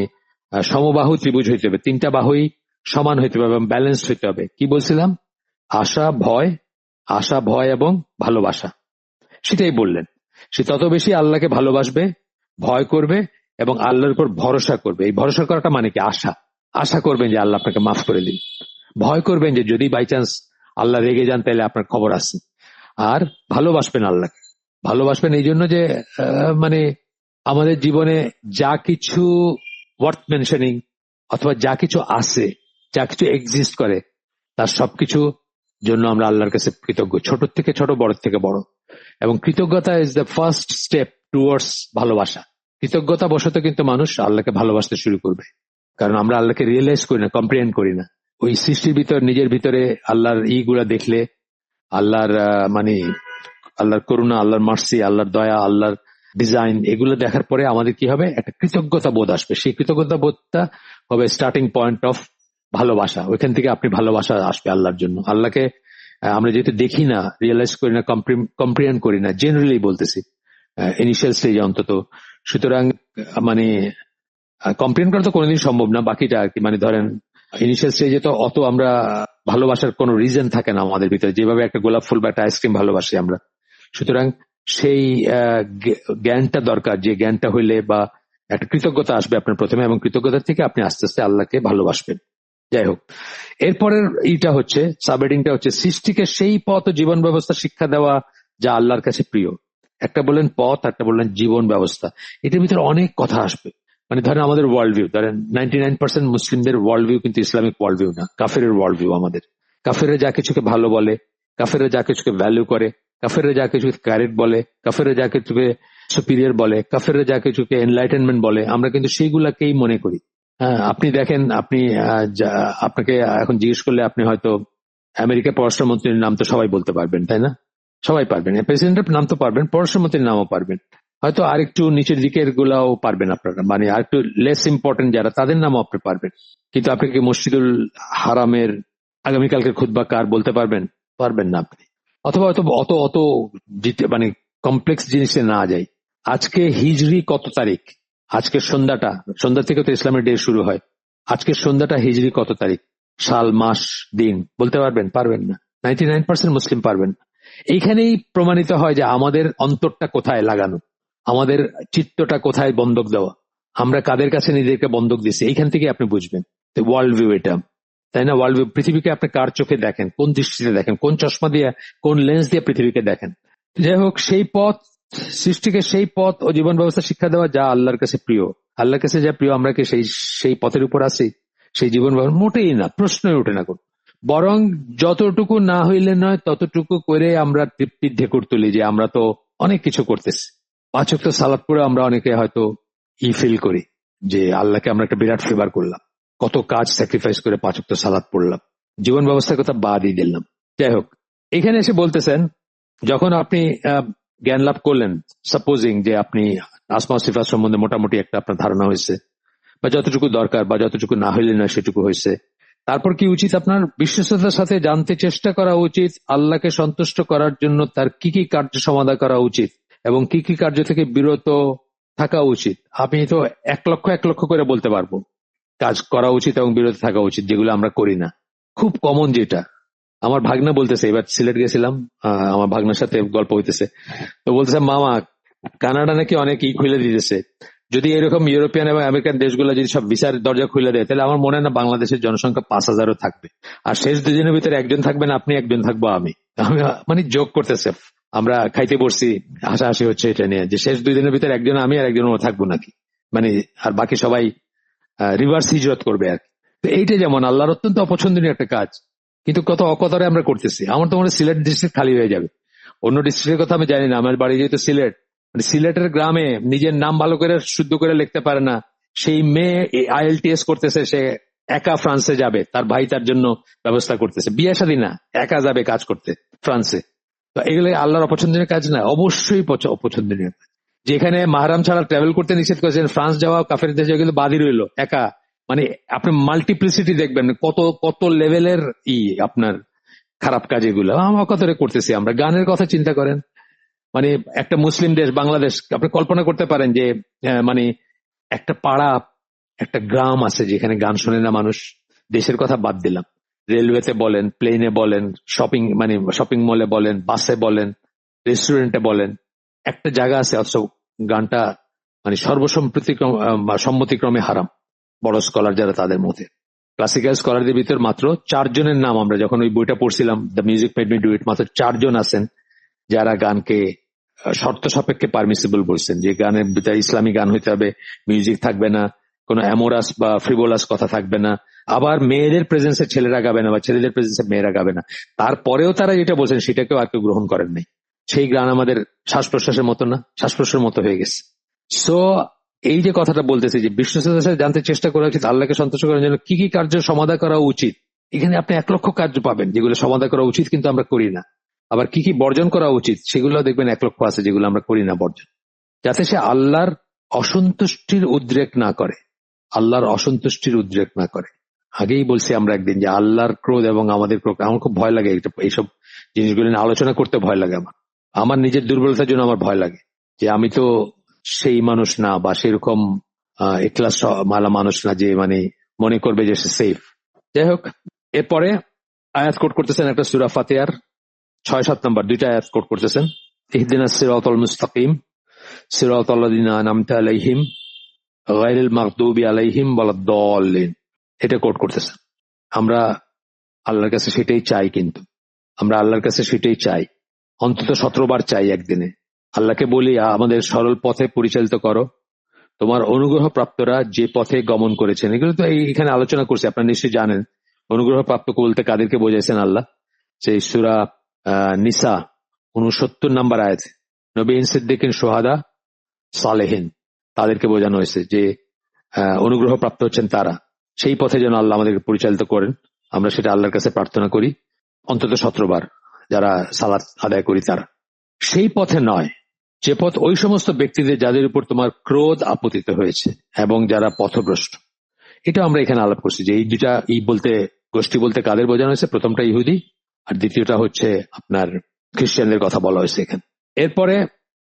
[SPEAKER 1] সমবাহু ত্রিভুজ হইতে হবে, তিনটা বাহুই সমান হইতে হবে এবং ব্যালেন্স হইতে হবে। কি বলছিলাম? আশা ভয় এবং ভালোবাসা, সেটাই বললেন। সে তত বেশি আল্লাহকে ভালোবাসবে, ভয় করবে এবং আল্লাহর উপর ভরসা করবে। এই ভরসা করাটা মানে কি? আশা করবেন যে আল্লাহ আপনাকে মাফ করে দিন, ভয় করবেন যে যদি বাই চান্স আল্লাহ রেগে যান তাহলে আপনার খবর আছে, আর ভালোবাসবেন আল্লাহকে। ভালোবাসবেন এই জন্য যে মানে আমাদের জীবনে যা কিছু ওয়ার্থ মেনশনিং অথবা যা কিছু আছে, যা কিছু এক্সিস্ট করে, তার সবকিছু জন্য আমরা আল্লাহর কাছে কৃতজ্ঞ, ছোট থেকে ছোট, বড় থেকে বড়। এবং কৃতজ্ঞতা is the first step towards ভালোবাসা। কৃতজ্ঞতা বশত কিন্তু মানুষ আল্লাহকে ভালোবাসতে শুরু করবে, কারণ আমরা আল্লাহকে রিয়েলাইজ করি না, কম্প্রিহেন্ড করি না। ওই সৃষ্টির ভিতর, নিজের ভিতরে আল্লাহর ইগুলা দেখলে, আল্লাহর মানে আল্লাহর করুণা, আল্লাহর মার্সি, আল্লাহর দয়া, আল্লাহর ডিজাইন, এগুলো দেখার পরে আমাদের কি হবে? একটা কৃতজ্ঞতা বোধ আসবে। সেই কৃতজ্ঞতা বোধটা হবে স্টার্টিং পয়েন্ট অফ ভালোবাসা। ওইখান থেকে আপনি ভালোবাসা আসবে আল্লাহর জন্য। আল্লাহকে আমরা যেহেতু দেখি না, রিয়েলাইজ করি না, কম্প্রিহেন্ড করি না, জেনারেলি বলতেছি, ইনিশিয়াল স্টেজে অন্তত। সুতরাং মানে কম্প্রিহেন্ড করা তো কোনোদিন সম্ভব না, বাকিটা আর কি। মানে ধরেন ইনিশিয়াল স্টেজে তো অত আমরা ভালোবাসার কোনো রিজন থাকে না আমাদের ভিতরে, যেভাবে একটা গোলাপ ফুল বা একটা আইসক্রিম ভালোবাসি আমরা। সুতরাং সেই জ্ঞানটা দরকার, যে জ্ঞানটা হইলে বা একটা কৃতজ্ঞতা আসবে আপনার প্রথমে, এবং কৃতজ্ঞতা থেকে আপনি আস্তে আস্তে আল্লাহকে ভালোবাসবেন। যাই হোক, এরপরের ইটা হচ্ছে, সাবহেডিংটা হচ্ছে সৃষ্টিকে সেই পথ ও জীবন ব্যবস্থা শিক্ষা দেওয়া যা আল্লাহর কাছে প্রিয়। একটা বললেন পথ, একটা বললেন জীবন ব্যবস্থা। এটার ভিতরে অনেক কথা আসবে। মানে ধরেন আমাদের ওয়ার্ল্ড ভিউ, ধরেন 99% মুসলিমদের ওয়ার্ল্ড ভিউ কিন্তু ইসলামিক ওয়ার্ল্ড ভিউ না, কাফেরের ওয়ার্ল্ড ভিউ আমাদের। কাফেররা যা কিছুকে ভালো বলে, কাফেররা যা কিছুকে ভ্যালু করে, কাফেররা যা কিছুকে ক্যারেক্ট বলে, কাফেররা যা কিছুকে সুপিরিয়র বলে, কাফেররা যা কিছুকে এনলাইটেনমেন্ট বলে, আমরা কিন্তু সেইগুলাকেই মনে করি। হ্যাঁ, আপনি দেখেন, আপনি আপনাকে এখন জিজ্ঞেস করলে আপনি হয়তো আমেরিকার পররাষ্ট্রমন্ত্রীর নাম তো সবাই বলতে পারবেন, তাই না? সবাই পারবেন। প্রেসিডেন্টের নাম তো পারবেন, পররাষ্ট্রমন্ত্রীর নামও পারবেন, হয়তো আরেকটু নিচের দিকের গুলাও পারবেন আপনারা, মানে আরেকটু লেস ইম্পর্টেন্ট যারা, তাদের নামও আপনি পারবেন। কিন্তু আপনি কি মসজিদুল হারামের আগামীকালকে খুতবা কার বলতে পারবেন? পারবেন না আপনি। অথবা হয়তো অত অত মানে কমপ্লেক্স জিনিসে না যাই। আজকে হিজরি কত তারিখ? আজকের সন্ধ্যা থেকে তো ইসলামের ডে শুরু হয়। আজকের সন্ধ্যাটা হিজরি কত তারিখ? সাল, মাস, দিন বলতে পারবেন? পারবেন না। 99% মুসলিম পারবেন না। এইখানেই প্রমাণিত হয় যে আমাদের অন্তরটা কোথায় লাগানো, আমাদের চিত্তটা কোথায় বন্ধক দেওয়া, আমরা কাদের কাছে নিজেদেরকে বন্ধক দিচ্ছি। এইখান থেকে আপনি বুঝবেন ওয়ার্ল্ড ভিউ এটা, তাই না? ওয়ার্ল্ড ভিউ, পৃথিবীকে আপনি কার চোখে দেখেন, কোন দৃষ্টিতে দেখেন, কোন চশমা দিয়ে, কোন লেন্স দিয়ে পৃথিবীকে দেখেন। যাই হোক, সেই পথ, সৃষ্টিকে সেই পথ ও জীবন ব্যবস্থা শিক্ষা দেওয়া যা আল্লাহর কাছে প্রিয়। আল্লাহর কাছে যা প্রিয়, আমরা কি সেই পথের উপর আছি? সেই জীবন ব্যবস্থা মোটেই না, প্রশ্নই ওঠে না কোন। বরং যতটুকু না হইলে নয় ততটুকু করে আমরা তৃপ্তির ঢেকুর তুলি যে আমরা তো অনেক কিছু করতেছি। 5 ওয়াক্ত সালাত পড়ে আমরা অনেকে হয়তো ফিল করি যে আল্লাহকে আমরা একটা বিরাট ফেভার করলাম, কত কাজ স্যাক্রিফাইস করে 5 ওয়াক্ত সালাত পড়লাম, জীবন ব্যবস্থার কথা বাদই দিলাম। যাই হোক, এখানে এসে বলতেছেন যখন আপনি জ্ঞান লাভ করলেন, সাপোজিং যে আপনি আসমা সিফাত সম্বন্ধে মোটামুটি একটা আপনার ধারণা হয়েছে, বা যতটুকু দরকার বা যতটুকু না হইলে না সেটুকু হয়েছে, তারপর কি উচিত? আপনার বিশ্বস্ততার সাথে জানতে চেষ্টা করা উচিত আল্লাহকে সন্তুষ্ট করার জন্য তার কি কি কার্য সমাধা করা উচিত এবং কি কি কার্য থেকে বিরত থাকা উচিত। আমি তো 1,00,000 করে বলতে পারবো কাজ করা উচিত এবং বিরত থাকা উচিত, যেগুলো আমরা করি না। খুব কমন যেটা, আমার ভাগনা বলতেছে, এবার সিলেট গেছিলাম, আমার ভাগনার সাথে গল্প হইতেছে, তো বলতেছে মামা কানাডা নাকি অনেক খুলে দিতেছে, যদি এরকম ইউরোপিয়ান এবং আমেরিকান দেশগুলো যদি সব ভিসার দরজা খুলে দেয় তাহলে আমার মনে হয় না বাংলাদেশের জনসংখ্যা 5,000-ও থাকবে, আর শেষ 2 দিনের ভিতরে একজন থাকবেন আপনি, একজন থাকবো আমি। মানে জোক করতেছে, আমরা খাইতে বসছি, হাসাহাসি হচ্ছে এটা নিয়ে, যে শেষ 2 দিনের ভিতরে একজন আমি আর একজন ও থাকবো নাকি, মানে আর বাকি সবাই রিভার্স হিজরত করবে আর কি। তো এইটা যেমন আল্লাহর অত্যন্ত অপছন্দনীয় একটা কাজ, কিন্তু কত অকতরে আমরা করতেছি। আমার তো মনে হয় সিলেট ডিস্ট্রিক্ট খালি হয়ে যাবে, অন্য ডিস্ট্রিক্টের কথা আমি জানি না, আমার বাড়ি যেহেতু সিলেট, সিলেটের গ্রামে নিজের নাম ভালো করে শুদ্ধ করে লিখতে পারে না, সেই মেয়ে IELTS করতেছে, সে একা ফ্রান্সে যাবে, তার ভাই তার জন্য ব্যবস্থা করতেছে, বিয়ে শাদী না, একা যাবে কাজ করতে ফ্রান্সে। তো এগুলো আল্লাহর অপছন্দনীয় কাজ না? অবশ্যই অপছন্দনীয়। যেখানে মাহরাম ছাড়া ট্রাভেল করতে নিষেধ করেছেন, ফ্রান্স যাওয়া কাফের দেশে কিন্তু বাদই রইল একা। মানে আপনি মাল্টিপ্লিসিটি দেখবেন, কত কত লেভেলের আপনার খারাপ কাজ এগুলো আমার কথা করতেছি আমরা। গানের কথা চিন্তা করেন, মানে একটা মুসলিম দেশ বাংলাদেশ, আপনি কল্পনা করতে পারেন যে মানে একটা পাড়া, একটা গ্রাম আছে যেখানে গান শোনে না মানুষ। দেশের কথা বাদ দিলাম, রেলওয়েতে বলেন, প্লেনে বলেন, শপিং মলে বলেন, বাসে বলেন, রেস্টুরেন্টে বলেন, একটা জায়গা আছে অথচ গানটা মানে সম্মতিক্রমে হারাম। বড় স্কলার যারা তাদের মধ্যে, ক্লাসিক্যাল স্কলারদের ভিতর মাত্র 4 জনের নাম আমরা যখন ওই বইটা পড়ছিলাম, the music made me do it, মাত্র 4 জন আছেন যারা গানকে শর্ত সাপেক্ষে পারমিসিবল বলছেন, যে গানের ভিতরে ইসলামী গান হইতে হবে, মিউজিক থাকবে না, কোনো অ্যামোরাস বা ফ্রিবোলাস কথা থাকবে না, আবার মেয়েদের প্রেজেন্সে ছেলেরা গাবে না বা ছেলেদের প্রেজেন্সে মেয়েরা গাবে না। তারপরেও তারা যেটা বলছেন সেটাকেও আর কেউ গ্রহণ করেন নাই। সেই গান আমাদের শ্বাস প্রশ্বাসের মতো না, শ্বাস প্রশ্বাসের মতো হয়ে গেছে। সো এই যে কথাটা বলতেছি যে বিষ্ণু জানতে চেষ্টা করা উচিত আল্লাহকে সন্তুষ্ট করার জন্য কি কি কার্য সমাধা করা উচিত। এখানে আপনি 1 লক্ষ কার্য পাবেন যেগুলো সমাধা করা উচিত কিন্তু আমরা করি না। আবার কি কি বর্জন করা উচিত সেগুলো দেখবেন 1 লক্ষ আছে যেগুলো আমরা করি না বর্জন, যাতে সে আল্লাহর অসন্তুষ্টির উদ্রেক না করে, আল্লাহর অসন্তুষ্টির উদ্রেক না করে। আগেই বলছি আমরা একদিন যে আল্লাহর ক্রোধ এবং আমাদের ক্রোধ, আমার খুব ভয় লাগে এইসব জিনিসগুলো নিয়ে আলোচনা করতে ভয় লাগে। আমার নিজের দুর্বলতার জন্য আমার ভয় লাগে যে আমি তো সেই মানুষ না বা সেরকম এক্লাস মালা মানুষ না যে মানে মনে করবে যে সে সেফ। যাই হোক, এরপরে আয়াত কোট করতেছেন একটা সূরা ফাতিহার 6-7 নম্বর 2টা আয়াত কোট করতেছেন। ইহদিনাস সিরাতাল মুস্তাকিম সিরাতাল লাযিনা আন'আমতা আলাইহিম গায়রিল মাগদুবি আলাইহিম ওয়ালাদ-দাল্লিন, এটা কোট করতেছেন। আমরা আল্লাহর কাছে সেটাই চাই, কিন্তু আমরা আল্লাহর কাছে সেটাই চাই, অন্তত 17 বার চাই একদিনে। আল্লাহকে বলি আমাদের সরল পথে পরিচালিত করো, তোমার অনুগ্রহ প্রাপ্তরা যে পথে গমন করেছেন। এগুলো তো এখানে আলোচনা করছে, আপনারা নিশ্চয়ই জানেন। অনুগ্রহ প্রাপ্ত বলতে কাদেরকে বোঝাইছেন আল্লাহ? সেই সূরা নিসা 69 নম্বর আয়াত, নবীন সিদ্দিকিন শুহাদা সালেহিন, তাদেরকে বোঝানো হয়েছে যে অনুগ্রহ প্রাপ্ত হচ্ছেন তারা, সেই পথে যেন আল্লাহ আমাদেরকে পরিচালিত করেন। আমরা সেটা আল্লাহর কাছে প্রার্থনা করি অন্তত 17 বার যারা সালাত আদায় করি তারা। সেই পথে নয় যে পথ ওই সমস্ত ব্যক্তিদের যাদের উপর তোমার ক্রোধ আপতিত হয়েছে এবং যারা পথভ্রষ্ট। এটা আমরা এখানে আলাপ করছি যে এই দুটা বলতে গোষ্ঠী বলতে কাদের বোঝানো হয়েছে। প্রথমটা ইহুদি আর দ্বিতীয়টা হচ্ছে আপনার খ্রিস্টানদের কথা বলা হয়েছে এখানে। এরপরে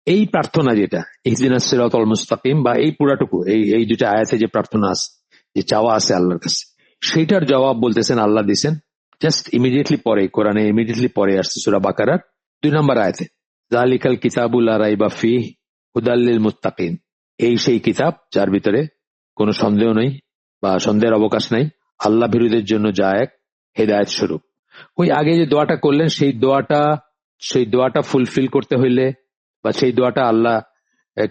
[SPEAKER 1] এই প্রার্থনা যেটা ইহদিনাস সিরাতাল মুস্তাকিম বা এই পুরাটুকু এই দুটা আয়াতে যে প্রার্থনা আছে, যে চাওয়া আছে আল্লাহর কাছে, সেইটার জবাব বলতেছেন আল্লাহ দিছেন জাস্ট ইমিডিয়েটলি পরে, কোরআনে ইমিডিয়েটলি পরে আসছে সূরা বাকারার 2 নম্বর আয়াতে, যালিকাল কিতাবু লা রাইবা ফীহি হুদাল লিল মুত্তাকিন। এই সেই কিতাব যার ভিতরে কোনো সন্দেহ নেই বা সন্দেহের অবকাশ নাই, আল্লাহ ভীরুদের জন্য যা এক হেদায়েত স্বরূপ। ওই আগে যে দোয়াটা করলেন সেই দোয়াটা ফুলফিল করতে হইলে বা সেই দোয়াটা আল্লাহ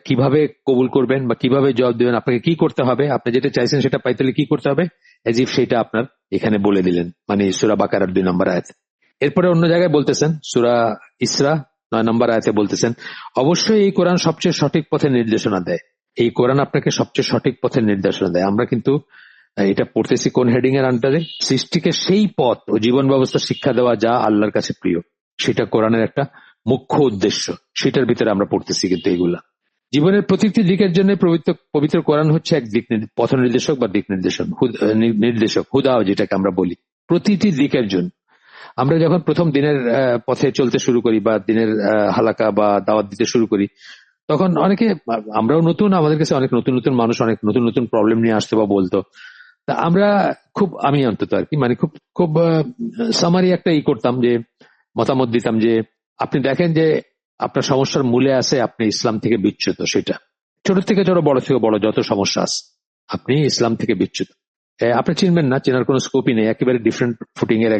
[SPEAKER 1] কিভাবে কবুল করবেন বা কিভাবে জবাব দেবেন, আপনাকে কি করতে হবে, আপনি যেটা চাইছেন সেটা পাইতে হলে কি করতে হবে, এজিফ সেটা আপনার এখানে বলে দিলেন, মানে সূরা বাকারার 2 নম্বর আয়াত। এরপরে অন্য জায়গায় বলতেছেন সূরা ইসরা 9 নম্বর আয়াতে বলতেছেন, অবশ্যই এই কোরআন সবচেয়ে সঠিক পথের নির্দেশনা দেয়। এই কোরআন আপনাকে সবচেয়ে সঠিক পথের নির্দেশনা দেয়। আমরা কিন্তু এটা পড়তেছি কোন হেডিং এর আন্ডারে? সৃষ্টিকে সেই পথ ও জীবন ব্যবস্থা শিক্ষা দেওয়া যা আল্লাহর কাছে প্রিয়, সেটা কোরআনের একটা মুখ্য উদ্দেশ্য, সেটার ভিতরে আমরা পড়তেছি। কিন্তু এগুলা জীবনের প্রতিটি দিকের জন্য পবিত্র কোরআন হচ্ছে এক দিক পথ নির্দেশক বা দিক নির্দেশক, হুদা যেটাকে আমরা বলি, প্রতিটি দিকের জন্য। আমরা যখন প্রথম দিনের পথে চলতে শুরু করি বা দিনের হালাকা বা দাওয়াত দিতে শুরু করি, তখন আমরাও নতুন, আমাদের কাছে অনেক নতুন নতুন মানুষ অনেক নতুন নতুন প্রবলেম নিয়ে আসতো বা বলতো। তা আমরা আমি অন্তত আর কি মানে খুব সামারি একটা করতাম, যে মতামত দিতাম যে আপনি দেখেন যে আপনার সমস্যার মূলে আছে আপনি ইসলাম থেকে বিচ্যুত। সেটা ছোট থেকে ছোট, বড় থেকে বড়, যত সমস্যা আছে আপনি ইসলাম থেকে বিচ্যুত। আপনি চিনবেন না, চেনার কোনো স্কোপই নেই, একেবারে ডিফারেন্ট ফুটিং এর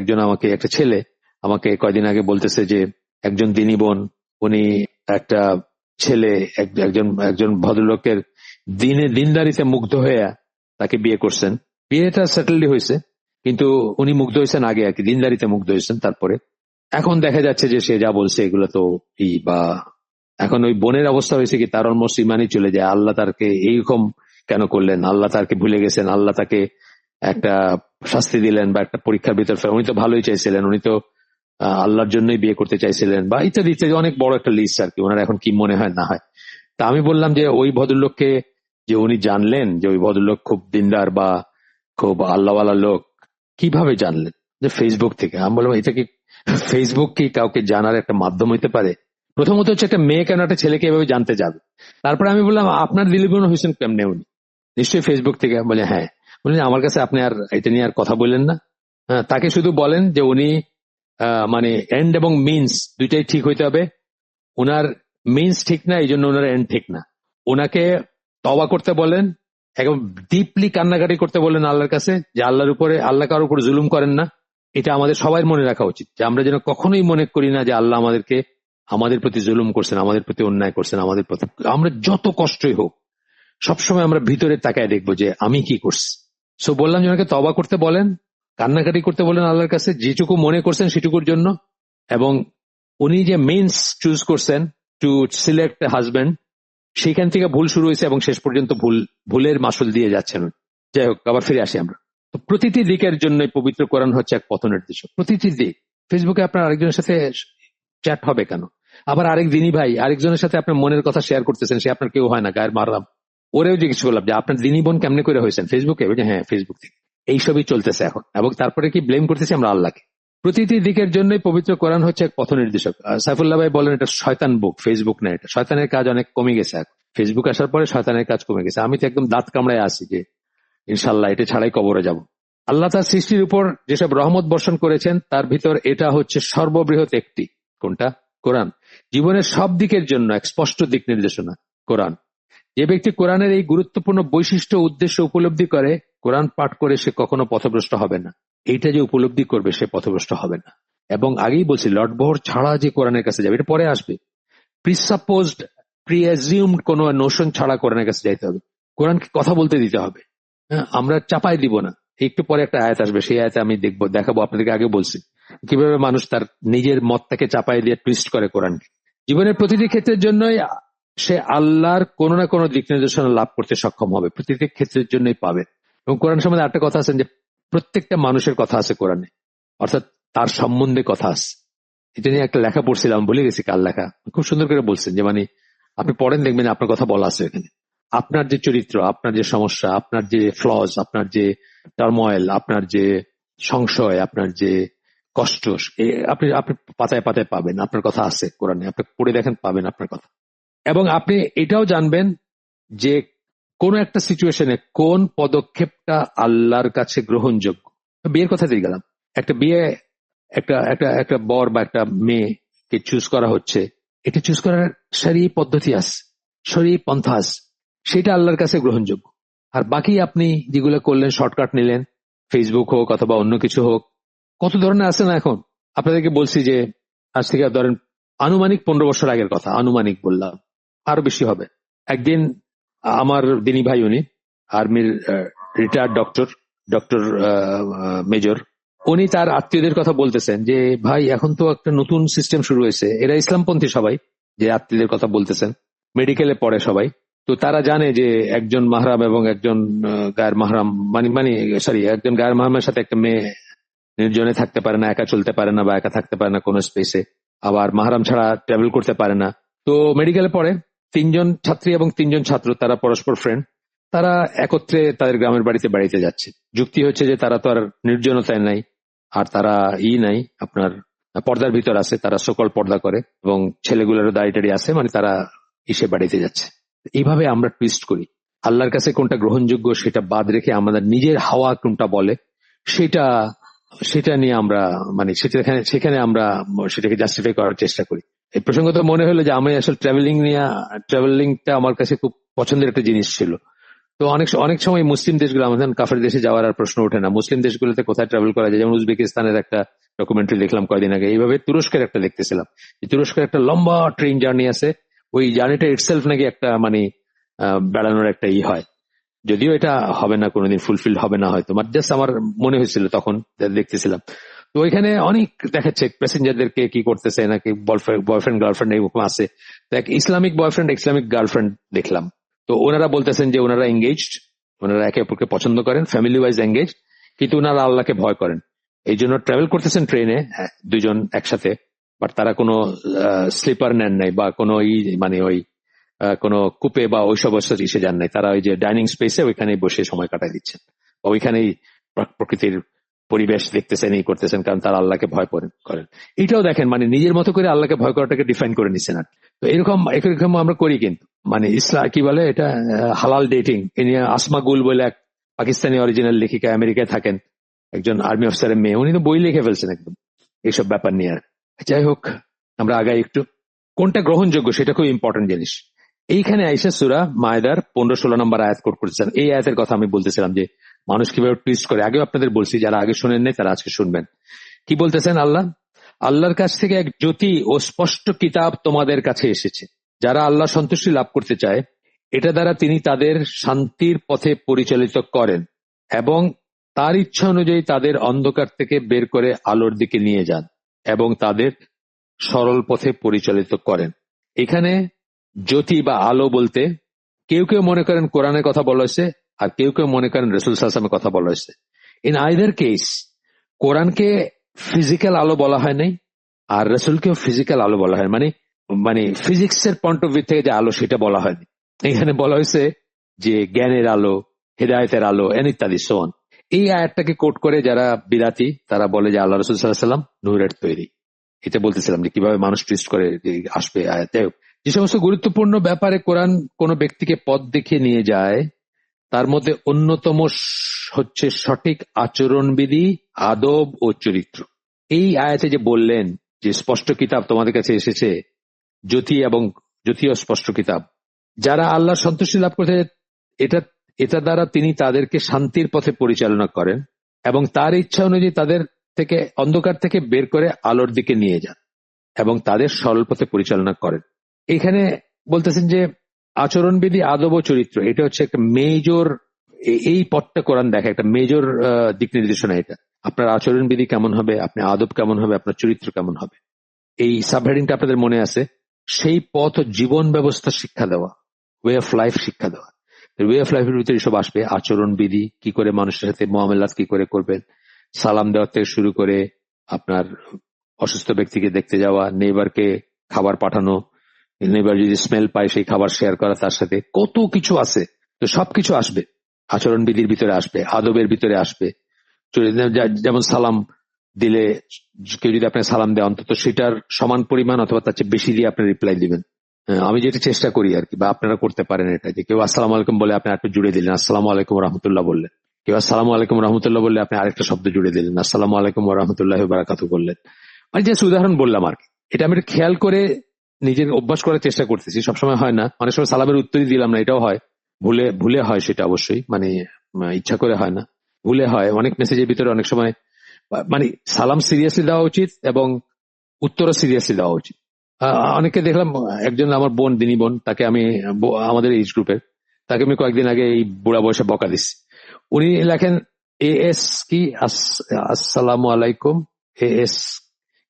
[SPEAKER 1] একটা ছেলে আমাকে কয়দিন আগে বলতেছে যে একজন দিনী বোন, উনি একটা ছেলে একজন ভদ্রলোকের দিনদারিতে মুগ্ধ হয়ে তাকে বিয়ে করছেন। বিয়েটা সেটেলডই হয়েছে, কিন্তু উনি মুগ্ধ হয়েছেন আগে আর কি, দিনদারিতে মুগ্ধ হয়েছেন। তারপরে এখন দেখা যাচ্ছে যে সে যা বলছে এগুলো তো বা এখন ওই বোনের অবস্থা হয়েছে কি তার অলমোস্ট ইমানই চলে যায়। আল্লাহ তাকে এইরকম কেন করলেন, আল্লাহ তাকে ভুলে গেছেন, আল্লাহ তাকে একটা শাস্তি দিলেন বা একটা পরীক্ষার ভিতর উনি তো ভালোই চাইছিলেন, উনি তো আল্লাহর জন্যই বিয়ে করতে চাইছিলেন বা ইত্যাদি ইত্যাদি, অনেক বড় একটা লিস্ট আর কি, ওনার এখন কি মনে হয় না হয়। তা আমি বললাম যে ওই ভদ্রলোককে যে উনি জানলেন যে ওই ভদ্রলোক খুব দিনদার বা খুব আল্লাহওয়ালা লোক, কিভাবে জানলেন? যে ফেসবুক থেকে। আমি বললাম এটা কি ফেসবুক কি কাউকে জানার একটা মাধ্যম হইতে পারে? প্রথমত হচ্ছে একটা মেয়ে কেন একটা ছেলেকে এভাবে জানতে যাবে? তারপরে আমি বললাম আপনার দিলীপন হোসেন কেমনে উনি? নিশ্চয়ই ফেসবুক থেকে। বলে হ্যাঁ। বললেন আমার কাছে আপনি আর এটা নিয়ে আর কথা বললেন না। হ্যাঁ, তাকে শুধু বলেন যে উনি মানে এন্ড এবং মিনস দুইটাই ঠিক হইতে হবে। ওনার মিনস ঠিক না, এই জন্য ওনার এন্ড ঠিক না। ওনাকে তওবা করতে বলেন, একদম ডিপলি কান্নাকাটি করতে বলেন আল্লাহর কাছে, যে আল্লাহর উপরে, আল্লাহ কারোর উপর জুলুম করেন না। এটা আমাদের সবাই মনে রাখা উচিত, যে আমরা যেন কখনোই মনে করি না যে আল্লাহ আমাদেরকে, আমাদের প্রতি জুলুম করছেন, আমাদের প্রতি অন্যায় করছেন, আমাদের প্রতি আমরা যত কষ্টই হোক সবসময় আমরা ভিতরে তাকায় দেখবো যে আমি কি করছি। সো বললাম যে ওনাকে তওবা করতে বলেন, কান্নাকাটি করতে বলেন আল্লাহর কাছে, যেটুকু মনে করছেন সেটুকুর জন্য। এবং উনি যে মেন্স চুজ করছেন টু সিলেক্ট হাজবেন্ড, সেখান থেকে ভুল শুরু হয়েছে এবং শেষ পর্যন্ত ভুলের মাসুল দিয়ে যাচ্ছেন। যাই হোক, আবার ফিরে আসি আমরা। তো প্রতিটি দিকের জন্য পবিত্র কোরআন হচ্ছে এক পথ নির্দেশক, প্রতিটি দিক। ফেসবুকে আপনার আরেকজনের সাথে চ্যাট হবে কেন? আবার আরেক দিনী ভাই আরেকজনের সাথে আপনার মনের কথা শেয়ার করতেছেন, সে আপনার কেউ হয় না, গায়ের মারলাম। ওরেও জিজ্ঞেস করলাম যে আপনার দিনী বোন কেমনে করে হয়েছেন? ফেসবুকে? হ্যাঁ ফেসবুক থেকে। এইসবই চলতেছে এখন। এবং তারপরে কি ব্লেম করতেছি আমরা আল্লাহকে। প্রতিটি দিকের জন্যই পবিত্র কোরআন হচ্ছে এক পথ নির্দেশক। সাইফুল্লাহ ভাই বলেন এটা শয়তান বুক, ফেসবুক না, এটা শয়তানের কাজ অনেক কমে গেছে এখন। ফেসবুক আসার পরে শয়তানের কাজ কমে গেছে। আমি তো একদম দাঁত কামড়ায় আছি যে ইনশাল্লাহ এটা ছাড়াই কবরে যাব। আল্লাহ তার সৃষ্টির উপর যেসব রহমত বর্ষণ করেছেন তার ভিতর এটা হচ্ছে সর্ববৃহৎ একটি। কোনটা? কোরআন। জীবনের সব দিকের জন্য এক স্পষ্ট দিক নির্দেশনা কোরআন। যে ব্যক্তি কোরআনের এই গুরুত্বপূর্ণ বৈশিষ্ট্য উদ্দেশ্য উপলব্ধি করে, কোরআন পাঠ করে, সে কখনো পথভ্রষ্ট হবে না। এইটা যে উপলব্ধি করবে সে পথভ্রষ্ট হবে না। এবং আগেই বলছি লটবহর ছাড়া যে কোরআনের কাছে যাবে, এটা পরে আসবে। প্রিসাপোজড প্রিঅ্যাজিউমড কোন নোশন ছাড়া কোরআনের কাছে যাইতে হবে। কোরআনকে কথা বলতে দিতে হবে। হ্যাঁ, আমরা চাপাই দিব না। একটু পরে একটা আয়াত আসবে, সেই আয়াতে আমি দেখাবো আপনাদেরকে, আগে বলছি কিভাবে মানুষ তার নিজের মতটাকে চাপাই দিয়ে টুইস্ট করে কোরআনকে। জীবনের প্রতিটি ক্ষেত্রের জন্যই সে আল্লাহর কোনো না কোনো দিক নির্দেশনা লাভ করতে সক্ষম হবে, প্রতিটি ক্ষেত্রের জন্যই পাবে। এবং কোরআন সম্বন্ধে একটা কথা আছে যে প্রত্যেকটা মানুষের কথা আছে কোরআনে, অর্থাৎ তার সম্বন্ধে কথা আছে। এটা নিয়ে একটা লেখা পড়ছিলাম, ভুলে গেছি কার লেখা, খুব সুন্দর করে বলছেন যে মানে আপনি পড়েন দেখবেন আপনার কথা বলা আছে এখানে। আপনার যে চরিত্র, আপনার যে সমস্যা, আপনার যে ফ্লজ, আপনার যে টার্ময়েল, আপনার যে সংশয়, আপনার যে কষ্ট, আপনি আপনি পাতায় পাতায় পাবেন। আপনার কথা আছে কোরআনে, আপনি পড়ে দেখেন, পাবেন আপনার কথা। এবং আপনি এটাও জানবেন যে কোন একটা সিচুয়েশনে কোন পদক্ষেপটা আল্লাহর কাছে গ্রহণযোগ্য। বিয়ের কথা দিয়ে গেলাম, একটা বিয়ে, একটা একটা একটা বর বা একটা মেয়েকে চুজ করা হচ্ছে, এটা চুজ করার সারি পদ্ধতি আছে, সরি পন্থা আছে, সেটা আল্লাহর কাছে গ্রহণযোগ্য। আর বাকি আপনি যেগুলো করলেন, শর্টকাট নিলেন, ফেসবুক হোক অথবা অন্য কিছু হোক, কত ধরনের আছে না এখন। আপনাদেরকে বলছি যে আজ থেকে ধরেন আনুমানিক 15 বছর আগের কথা, আনুমানিক বললাম, আরো বেশি হবে। একদিন আমার দিনী ভাই, উনি আর্মির রিটায়ার্ড ডক্টর, ডক্টর মেজর, উনি তার আত্মীয়দের কথা বলতেছেন যে ভাই এখন তো একটা নতুন সিস্টেম শুরু হয়েছে। এরা ইসলামপন্থী সবাই, যে আত্মীয়দের কথা বলতেছেন, মেডিকেলে পড়ে সবাই। তো তারা জানে যে একজন মাহরাম এবং একজন গায়ের মাহরাম মানে সরি, একজন গায়ের মাহরামের সাথে একটা মেয়ে নির্জনে থাকতে পারে না, একা চলতে পারে না বা একা থাকতে পারে না কোনো স্পেসে, আবার মাহরাম ছাড়া ট্রাভেল করতে পারে না। তো মেডিকেলে পড়ে 3 জন ছাত্রী এবং 3 জন ছাত্র, তারা পরস্পর ফ্রেন্ড, তারা একত্রে তাদের গ্রামের বাড়িতে বেড়াইতে যাচ্ছে। যুক্তি হচ্ছে যে তারা তো আর নির্জনতায় নাই, আর তারা নাই আপনার পর্দার ভিতর আছে, তারা সকল পর্দা করে এবং ছেলেগুলোরও দাড়ি আছে, মানে তারা বাড়িতে যাচ্ছে। এইভাবে আমরা টুইস্ট করি। আল্লাহর কাছে কোনটা গ্রহণযোগ্য সেটা বাদ রেখে আমাদের নিজের হাওয়া কোনটা বলে সেটা সেটা নিয়ে আমরা মানে সেখানে আমরা সেটাকে জাস্টিফাই করার চেষ্টা করি। এই প্রসঙ্গত মনে হলো যে আমি আসলে ট্রাভেলিংটা আমার কাছে খুব পছন্দের একটা জিনিস ছিল। তো অনেক সময় মুসলিম দেশগুলো, আমাদের কাফের দেশে যাওয়ার আর প্রশ্ন ওঠে না, মুসলিম দেশগুলোতে কোথায় ট্রাভেল করা যায়। যেমন উজবেকিস্তানের একটা ডকুমেন্টারি দেখলাম কয়েকদিন আগে, এইভাবে তুরস্কের একটা দেখতেছিলাম, তুরস্কের একটা লম্বা ট্রেন জার্নি আছে। ওই জার্নিটা ইটসেলফ নাকি একটা মানে বেড়ানোর একটা হয়, যদিও এটা হবে না কোনোদিন, ফুলফিল হবে না হয়তো, বাট জাস্ট আমার মনে হয়েছিল তখন দেখতেছিলাম। তো ওইখানে অনেক দেখাচ্ছে প্যাসেঞ্জারদেরকে কি করতেছে, নাকি বয়ফ্রেন্ড গার্লফ্রেন্ড এরকম আছে। এক ইসলামিক বয়ফ্রেন্ড, ইসলামিক গার্লফ্রেন্ড দেখলাম। তো ওনারা বলতেছেন যে ওনারা এঙ্গেজড, ওনারা একে অপরকে পছন্দ করেন, ফ্যামিলি ওয়াইজ এঙ্গেজ, কিন্তু ওনারা আল্লাহকে ভয় করেন। এই জন্য ট্রাভেল করতেছেন ট্রেনে দুজন একসাথে, বাট তারা কোনো স্লিপার নেন নাই বা কোনো মানে ওই কোনো কুপে বা ওইসব ইসে যান নাই। তারা ওই যে ডাইনিং স্পেসে ওইখানেই বসে সময় কাটাই দিচ্ছেন, ওইখানেই প্রকৃতির পরিবেশ দেখতেছেন, এই করতেছেন, কারণ তারা আল্লাহকে ভয় করেন। এটাও দেখেন, মানে নিজের মতো করে আল্লাহকে ভয় করাটাকে ডিফাইন করে নিচ্ছেন। আর তো এরকম আমরা করি, কিন্তু মানে ইসলাম কি বলে এটা, হালাল ডেটিং। আসমা গুল বলে এক পাকিস্তানি অরিজিনাল লেখিকা, আমেরিকায় থাকেন, একজন আর্মি অফিসারের মেয়ে, উনি তো বই লিখে ফেলছেন একদম এইসব ব্যাপার নিয়ে। আর যাই হোক, আমরা আগাই একটু। কোনটা গ্রহণযোগ্য সেটা খুব ইম্পর্টেন্ট জিনিস। এইখানে আইসা সূরা মায়েদার 15-16 নম্বর আয়াত কোট করেছেন। এই আয়াতের কথা আমি বলতেছিলাম যে মানুষ কিভাবে টুইস্ট করে। আগেও আপনাদের বলছি, যারা আগে শুনেন নাই তারা আজকে শুনবেন। কি বলতেছেন আল্লাহর কাছ থেকে এক জ্যোতি ও স্পষ্ট কিতাব তোমাদের কাছে এসেছে। যারা আল্লাহ সন্তুষ্টি লাভ করতে চায়, এটা দ্বারা তিনি তাদের শান্তির পথে পরিচালিত করেন এবং তার ইচ্ছা অনুযায়ী তাদের অন্ধকার থেকে বের করে আলোর দিকে নিয়ে যান এবং তাদের সরল পথে পরিচালিত করেন। এখানে জ্যোতি বা আলো বলতে কেউ কেউ মনে করেন কোরআনের কথা বলা হয়েছে, আর কেউ কেউ মনে করেন রাসূল সাল্লাল্লাহু আলাইহি ওয়াসাল্লামের কথা বলা হয়েছে। ইন আইদার কেস, কোরআনকে ফিজিক্যাল আলো বলা হয় নাই, আর রাসূলকেও ফিজিক্যাল আলো বলা হয়, মানে ফিজিক্স এর পয়েন্ট অফ ভিউ থেকে যে আলো সেটা বলা হয়নি। এখানে বলা হয়েছে যে জ্ঞানের আলো, হেদায়েতের আলো, ইত্যাদি সোন। এই আয়াতটাকে কোট করে যারা বিদাতি তারা বলে যে আল্লাহ রাসূল সাল্লাল্লাহু আলাইহি ওয়াসাল্লাম নূরের তৈরি। এটা বলতেছিলাম যে কিভাবে মানুষ টুইস্ট করে আসবে আয়াত। যে সমস্ত গুরুত্বপূর্ণ ব্যাপারে কোরআন কোন ব্যক্তিকে পথ দেখিয়ে নিয়ে যায়, তার মধ্যে অন্যতম হচ্ছে সঠিক আচরণবিধি, আদব ও চরিত্র। এই আয়াতে যে বললেন যে স্পষ্ট কিতাব তোমাদের কাছে এসেছে, জ্যোতি ও স্পষ্ট কিতাব, যারা আল্লাহ সন্তুষ্টি লাভ করতে, এটা দ্বারা তিনি তাদেরকে শান্তির পথে পরিচালনা করেন এবং তার ইচ্ছা অনুযায়ী তাদের থেকে অন্ধকার থেকে বের করে আলোর দিকে নিয়ে যান এবং তাদের সরল পথে পরিচালনা করেন। এখানে বলতেছেন যে আচরণবিধি, আদব ও চরিত্র, এটা হচ্ছে একটা মেজর, এই পথটা কোরআন দেখে একটা মেজর দিক নির্দেশনা। এটা আপনার আচরণবিধি কেমন হবে, আপনার আদব কেমন হবে, আপনার চরিত্র কেমন হবে, এই সাবহেডিংটা আপনাদের মনে আছে। সেই পথ জীবন ব্যবস্থা শিক্ষা দেওয়া, ওয়ে অফ লাইফ শিক্ষা দেওয়া। ওয়ে অফ লাইফের ভিতরে সব আসবে আচরণবিধি, কি করে মানুষের সাথে মুআমালাত কি করে করবেন, সালাম দেওয়ার থেকে শুরু করে আপনার অসুস্থ ব্যক্তিকে দেখতে যাওয়া, নেইবারকে খাবার পাঠানো, নেইবার যদি স্মেল পায় সেই খাবার শেয়ার করা তার সাথে, কত কিছু আছে। তো সবকিছু আসবে, আচরণবিধির ভিতরে আসবে, আদবের ভিতরে আসবে। যেমন সালাম দিলে কেউ যদি আপনার সালাম দেয়, অন্তত সেটার সমান পরিমাণ অথবা তার চেয়ে বেশি দিয়ে আপনি রিপ্লাই দিবেন। আমি যেটা চেষ্টা করি আর কি, বা আপনারা করতে পারেন এটা, যে কেউ আসসালামু আলাইকুম বলে আপনি একটু জুড়ে দিলেন আসসালামু আলাইকুম রহমতুল্লাহ বললেন, কেউ আসসালামু আলাইকুম রহমতুল্লাহ বললে আপনি আরেকটা শব্দ জুড়ে দিলেন আসসালামু আলাইকুম রহমতুল্লাহ বারাকাতুহু বললেন। মানে যে উদাহরণ বললাম আর কি, এটা আমি খেয়াল করে নিজের অভ্যাস করার চেষ্টা করতেছি। সবসময় হয় না, অনেক সময় সালামের উত্তরই দিলাম না, এটাও হয়, ভুলে হয় সেটা অবশ্যই, মানে ইচ্ছা করে হয় না, ভুলে হয়। অনেক মেসেজের ভিতরে অনেক সময় মানে সালাম সিরিয়াসলি দেওয়া উচিত এবং উত্তরও সিরিয়াসলি দেওয়া উচিত। অনেকে দেখলাম, একজন আমার বোন, দিনী বোন, তাকে আমি আমাদের এইজ গ্রুপের, তাকে আমি কয়েকদিন আগে এই বুড়া বয়সে বকা দিচ্ছি। উনি লেখেন এস কি আসসালামু আলাইকুম, এস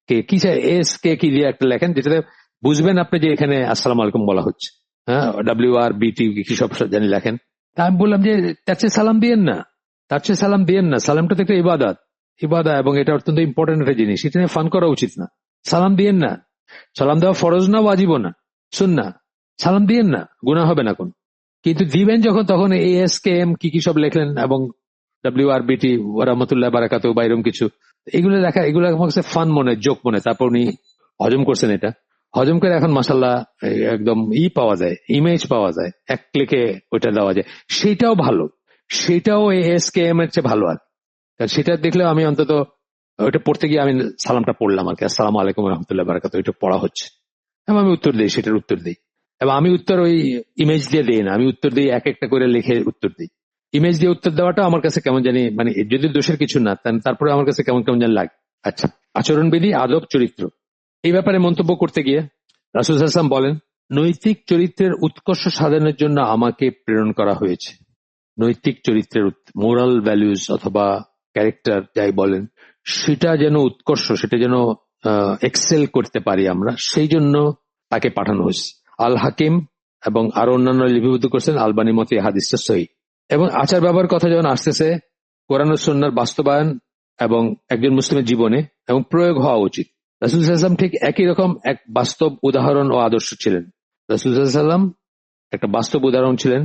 [SPEAKER 1] কে কি চাই, এস কে কি দিয়ে একটা লেখেন, যেটাতে বুঝবেন আপনি যে এখানে আসসালামু আলাইকুম বলা হচ্ছে। হ্যাঁ, WRBT কি সব জানি লেখেন। তা আমি বললাম যে তার চেয়ে সালাম দিয়েন না, সালামটা তো একটা ইবাদত, এবং এটা অত্যন্ত ইম্পর্টেন্ট একটা জিনিস, এটা নিয়ে ফান করা উচিত না। সালাম দিয়েন না, সালাম দেওয়া ফরজ না, ওয়াজিবও না, সুন্নাহ। সালাম দিয়েন না, গুনাহ হবে না কোন, কিন্তু দিবেন যখন তখন ASKM কি সব লেখলেন এবং WRBT রহমতুল্লাহ বারাকাতুহু বা এরকম কিছু, এগুলো লেখা, এগুলো আমার কাছে ফান মনে, জোক মনে। তারপর উনি হজম করছেন, এটা হজম করে এখন মাশাআল্লাহ একদম পাওয়া যায়, ইমেজ পাওয়া যায়, এক ক্লিকে ওইটা দেওয়া যায়। সেটাও ভালো, সেটাও ASKM এর চেয়ে ভালো। আর সেটা দেখলে আমি অন্তত ওইটা পড়তে গিয়ে আমি সালামটা পড়লাম আর কি, আসসালামু আলাইকুম রহমতুল্লাহ বারাকাতুহু, এটা পড়া হচ্ছে এবং আমি উত্তর দিই, সেটার উত্তর দিই। এবং আমি উত্তর ওই ইমেজ দিয়ে দিই না, আমি উত্তর দিই এক একটা করে লিখে উত্তর দিই। ইমেজ দিয়ে উত্তর দেওয়াটা আমার কাছে কেমন জানি, মানে যদি দোষের কিছু না, তারপরে আমার কাছে কেমন কেমন জানি লাগে। আচ্ছা, আচরণবিধি, আদব, চরিত্র, এই ব্যাপারে মন্তব্য করতে গিয়ে রাসূল সাল্লাল্লাহু আলাইহি ওয়াসাল্লাম বলেন, নৈতিক চরিত্রের উৎকর্ষ সাধনের জন্য আমাকে প্রেরণ করা হয়েছে। নৈতিক চরিত্রের, মোরাল ভ্যালুজ অথবা ক্যারেক্টার যাই বলেন, সেটা যেন উৎকর্ষ, সেটা যেন এক্সেল করতে পারি আমরা, সেই জন্য তাকে পাঠানো হয়েছে। আল হাকিম এবং আরো অন্যান্য লিপিবদ্ধ করছেন, আলবানী মতে হাদিসটা সহিহ। এবং আচার ব্যবহার কথা যখন আসতেছে, কোরআন ও সুন্নাহর বাস্তবায়ন এবং একজন মুসলিমের জীবনে এবং প্রয়োগ হওয়া উচিত। রাসূল সাল্লাল্লাহু আলাইহি ওয়াসাল্লাম ঠিক একই রকম এক বাস্তব উদাহরণ ও আদর্শ ছিলেন। রাসূল সাল্লাল্লাহু আলাইহি ওয়াসাল্লাম একটা বাস্তব উদাহরণ ছিলেন,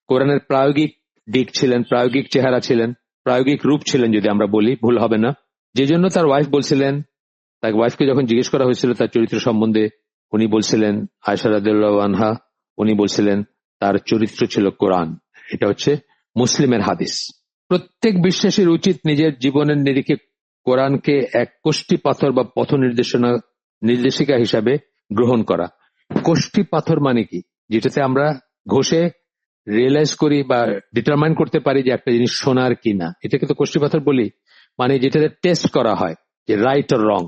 [SPEAKER 1] কোরআনের প্রায়োগিক দিক ছিলেন, প্রায়োগিক চেহারা ছিলেন, প্রায়োগিক রূপ ছিলেন, যদি আমরা বলি ভুল হবে না। যে জন্য তার ওয়াইফ বলছিলেন, তার ওয়াইফকে যখন জিজ্ঞেস করা হয়েছিল তার চরিত্র সম্বন্ধে, উনি বলছিলেন, আয়েশা রাদিয়াল্লাহু আনহা, উনি বলছিলেন তার চরিত্র ছিল কোরআন। এটা হচ্ছে মুসলিমের হাদিস। প্রত্যেক বিশ্বাসীর উচিত নিজের জীবনের নিরিখে কোরআনকে এক কোষ্ঠী পাথর বা পথ নির্দেশিকা হিসাবে গ্রহণ করা। কোষ্ঠী পাথর মানে কি? যেটাতে আমরা ঘষে রিয়েলাইজ করি বা ডিটারমাইন করতে পারি যে একটা জিনিস সোনার কিনা, এটাকে তো কোষ্ঠী পাথর বলি। মানে যেটাতে টেস্ট করা হয় যে রাইট আর রং।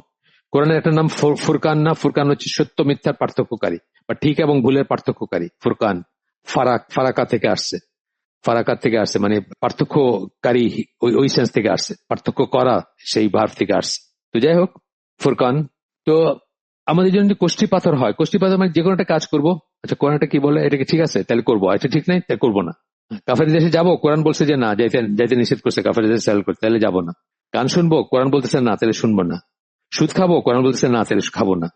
[SPEAKER 1] কোরআনের একটা নাম ফুরকান না? ফুরকান হচ্ছে সত্য মিথ্যার পার্থক্যকারী বা ঠিক এবং ভুলের পার্থক্যকারী। ফুরকান ফারাকা থেকে আসছে, ফারাকাত থেকে আসছে, মানে পার্থক্যকারী, ওই সেন্স থেকে আসছে, পার্থক্য করা সেই ভার্ব থেকে আসছে। তো যাই হোক, ফুরকান। তো আমাদের জন্য কোষ্ঠী পাথর হয়, কোষ্ঠী পাথর মানে যে কোনো একটা কাজ করবো, আচ্ছা কোরআনটা কি বলে, এটাকে ঠিক আছে তাহলে করবো, আচ্ছা ঠিক নাই তাহলে করবো না। কাফের দেশে যাবো, কোরআন বলছে যে না, যাইতে নিষেধ করছে, কাফের দেশে সেল করতে, তাহলে যাবো না। গান শুনবো, কোরআন বলতেছে না, তাহলে শুনবো না। সুদ খাবো, কোরআন বলতেছে না, তাহলে খাবো না।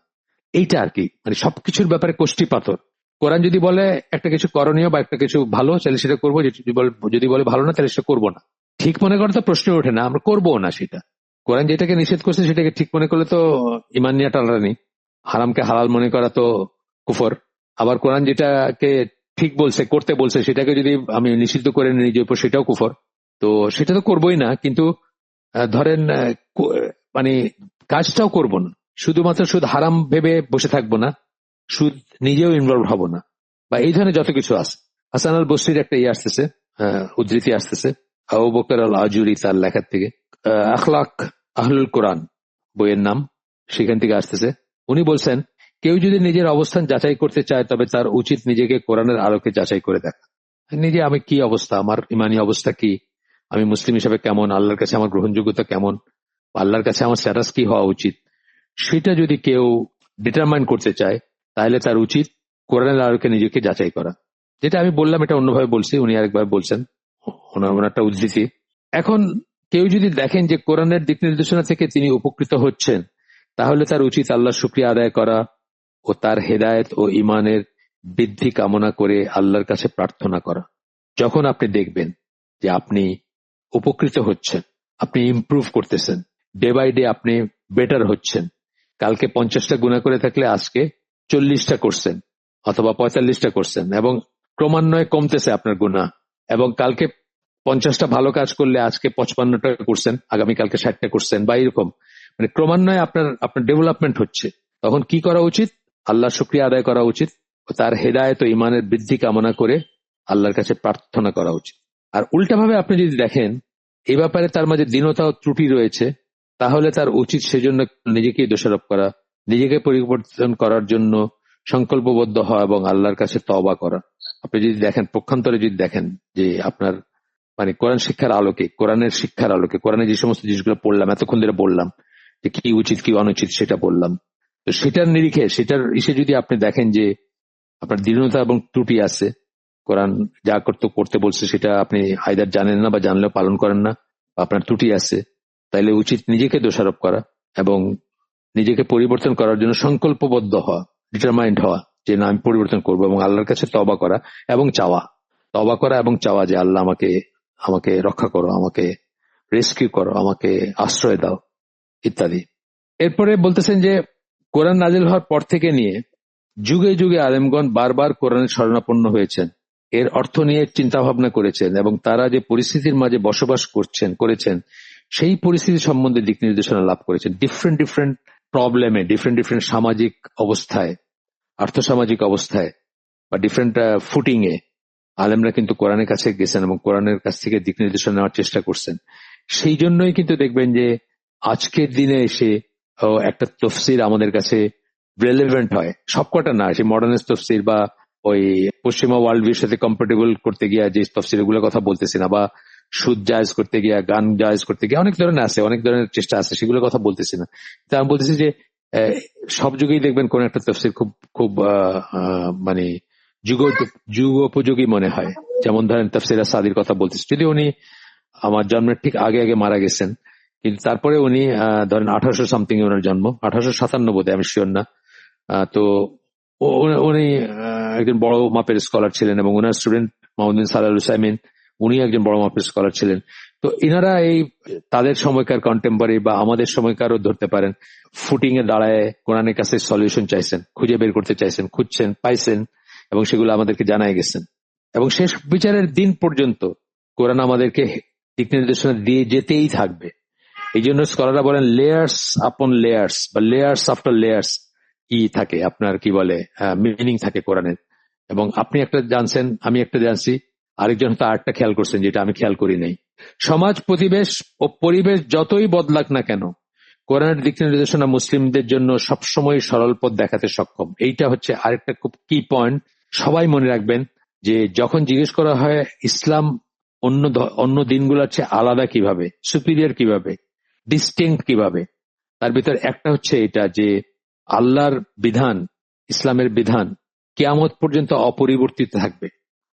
[SPEAKER 1] এইটা আর কি, মানে সবকিছুর ব্যাপারে কোষ্ঠী পাথর। কোরআন যদি বলে একটা কিছু করণীয় বা একটা কিছু ভালো, তাহলে সেটা করবো, যদি বলে ভালো না, তাহলে সেটা করবো না। ঠিক মনে করে তো প্রশ্ন ওঠে না, আমরা করবো না সেটা। কোরআন যেটাকে নিষেধ করছে সেটাকে ঠিক মনে করলে তো ইমান নিয়ে টানাটানি, হারামকে হালাল মনে করা তো কুফর। আবার কোরআন যেটাকে ঠিক বলছে, করতে বলছে, সেটাকে যদি আমি নিষিদ্ধ করে নিই নিজের উপর, সেটাও কুফর। তো সেটা তো করবোই না, কিন্তু ধরেন মানে কাজটাও করবো না, শুধুমাত্র শুধু হারাম ভেবে বসে থাকবো না, সুদ নিজেও ইনভলভ হব না, বা এই ধরনের যত কিছু আছে। হাসান আল বসরির একটা ইয়ে আসতেছে, উদ্ধৃতি আসতেছে, আবু বকর আল আজুরি তার লেখার থেকে, আখলাক আহলুল কোরআন বইয়ের নাম, সেখান থেকে আসতেছে। উনি বলছেন, কেউ যদি নিজের অবস্থান যাচাই করতে চায়, তবে তার উচিত নিজেকে কোরআনের আলোকে যাচাই করে দেখা। নিজে আমি কি অবস্থা, আমার ইমানি অবস্থা কি, আমি মুসলিম হিসাবে কেমন, আল্লাহর কাছে আমার গ্রহণযোগ্যতা কেমন, আল্লাহর কাছে আমার স্ট্যাটাস কি হওয়া উচিত, সেটা যদি কেউ ডিটারমাইন করতে চায়, তাহলে তার উচিত কোরআনের আলোকে নিজেকে যাচাই করা। যেটা আমি বললাম এটা অন্যভাবে বলছি, উনি আরেকবার বলছেন, ওনারটা উদ্ধৃতি। এখন কেউ যদি দেখেন যে কোরআনের দিক নির্দেশনা থেকে তিনি উপকৃত হচ্ছেন, তাহলে তার উচিত আল্লাহর শুকরিয়া আদায় করা ও তার হেদায়েত ও ইমানের বৃদ্ধি কামনা করে আল্লাহর কাছে প্রার্থনা করা। যখন আপনি দেখবেন যে আপনি উপকৃত হচ্ছেন, আপনি ইমপ্রুভ করতেছেন, ডে বাই ডে আপনি বেটার হচ্ছেন, কালকে 50টা গুনাহ করে থাকলে আজকে 40টা করছেন অথবা 45টা করছেন, এবং ক্রমান্বয়ে কমতেছে আপনার গুনাহ, এবং কালকে 50টা ভালো কাজ করলে আজকে 55টা করছেন, আগামীকালকে 60টা করছেন, বা এরকম, মানে ক্রমান্বয়ে আপনার ডেভেলপমেন্ট হচ্ছে। তখন কি করা উচিত? আল্লাহর শুকরিয়া আদায় করা উচিত ও তার হেদায়েত ও ইমানের বৃদ্ধি কামনা করে আল্লাহর কাছে প্রার্থনা করা উচিত। আর উল্টাভাবে আপনি যদি দেখেন এই ব্যাপারে তার মাঝে দীনতা ও ত্রুটি রয়েছে, তাহলে তার উচিত সেজন্য নিজেকেই দোষারোপ করা, নিজেকে পরিবর্তন করার জন্য সংকল্পবদ্ধ হওয়া এবং আল্লাহর কাছে তওবা করা। আপনি যদি দেখেন, পক্ষান্তরে যদি দেখেন যে আপনার মানে কোরআন শিক্ষার আলোকে, কোরআনের শিক্ষার আলোকে, কোরআনের যে সমস্ত জিনিসগুলো পড়লাম, এতক্ষণ ধরে বললাম যে কি উচিত কি অনুচিত সেটা বললাম, তো সেটার নিরিখে, সেটার ইসে যদি আপনি দেখেন যে আপনার দীনতা এবং ত্রুটি আছে, কোরআন যা করতে বলছে সেটা আপনি আইদার জানেন না বা জানলেও পালন করেন না, বা আপনার ত্রুটি আছে, তাইলে উচিত নিজেকে দোষারোপ করা এবং নিজেকে পরিবর্তন করার জন্য সংকল্পবদ্ধ হওয়া, ডিটারমাইন্ড হওয়া যে না আমি পরিবর্তন করবো, এবং আল্লাহর কাছে তওবা করা এবং চাওয়া, তওবা করা এবং চাওয়া যে আল্লাহ আমাকে রক্ষা করো, আমাকে রেস্কিউ করো, আমাকে আশ্রয় দাও ইত্যাদি। এরপরে বলতেছেন যে কোরআন নাজিল হওয়ার পর থেকে নিয়ে যুগে যুগে আলেমগণ বারবার কোরআনের শরণাপন্ন হয়েছেন, এর অর্থ নিয়ে চিন্তা ভাবনা করেছেন, এবং তারা যে পরিস্থিতির মাঝে বসবাস করেছেন সেই পরিস্থিতি সম্বন্ধে দিক নির্দেশনা লাভ করেছেন। ডিফারেন্ট প্রবলেমে, ডিফারেন্ট সামাজিক অবস্থায়, আর্থসামাজিক অবস্থায় বা ডিফারেন্ট ফুটিং এ আলেমরা কিন্তু কোরআনের কাছে গেছেন এবং কোরআনের কাছ থেকে দিক নির্দেশনা নেওয়ার চেষ্টা করছেন। সেই জন্যই কিন্তু দেখবেন যে আজকের দিনে এসে একটা তফসির আমাদের কাছে রেলেভেন্ট হয়, সবকটা না, সে মডার্নিস্ট তফসির বা ওই পশ্চিমা ওয়ার্ল্ড ভিউর সাথে কম্পারেবল করতে গিয়া যে তফসির এগুলোর কথা বলতেছি না, বা সুদ জায়েজ করতে গিয়া, গান জায়েজ করতে গিয়া, অনেক ধরনের আছে, অনেক ধরনের চেষ্টা আছে, সেগুলোর কথা বলতেছি না। তা আমি বলতেছি যে সব যুগেই দেখবেন কোন একটা তফসির খুব খুব মানে যুগোপযোগী মনে হয়। যেমন ধরেন তাফসীর সাদির কথা বলতেছি, যদি উনি আমার জন্মের ঠিক আগে আগে মারা গেছেন, কিন্তু তারপরে উনি ধরেন 1800 সামথিং ওনার জন্ম, 1857 বোধহয়, আমি শিওর না। তো উনি একজন বড় মাপের স্কলার ছিলেন এবং ওনার স্টুডেন্ট মোহাম্মদ বিন সালাহ আল উসাইমিন, উনি একজন বড় মাপের স্কলার ছিলেন। তো এনারা এই তাদের সময়কার কন্টেম্পোরারি বা আমাদের সময়কারও ধরতে পারেন, ফুটিং এ দাঁড়ায় কোরআনের কাছে সলিউশন চাইছেন, খুঁজে বের করতে চাইছেন, খুঁজছেন, পাইছেন এবং সেগুলো আমাদেরকে জানাই গেছেন। এবং শেষ বিচারের দিন পর্যন্ত কোরআন আমাদেরকে দিক নির্দেশনা দিয়ে যেতেই থাকবে। এই জন্য স্কলাররা বলেন লেয়ার্স আপন লেয়ার্স বা লেয়ার্স আফটার লেয়ার্স কি থাকে, আপনার কি বলে মিনিং থাকে কোরআনের। এবং আপনি একটা জানছেন, আমি একটা জানছি, আরেকজন হয়তো আরেকটা খেয়াল করছেন যেটা আমি খেয়াল করি নাই। সমাজ, পরিবেশ ও পরিবেশ যতই বদলাক না কেন, কোরআনের দিক নির্দেশনা মুসলিমদের জন্য সবসময় সরল পথ দেখাতে সক্ষম। এইটা হচ্ছে আরেকটা খুব কি পয়েন্ট, সবাই মনে রাখবেন যে যখন জিজ্ঞেস করা হয় ইসলাম অন্য দিনগুলোর চেয়ে আলাদা কিভাবে, সুপিরিয়র কিভাবে, ডিস্টিংক্ট কিভাবে, তার ভিতর একটা হচ্ছে এটা যে আল্লাহর বিধান, ইসলামের বিধান কিয়ামত পর্যন্ত অপরিবর্তিত থাকবে।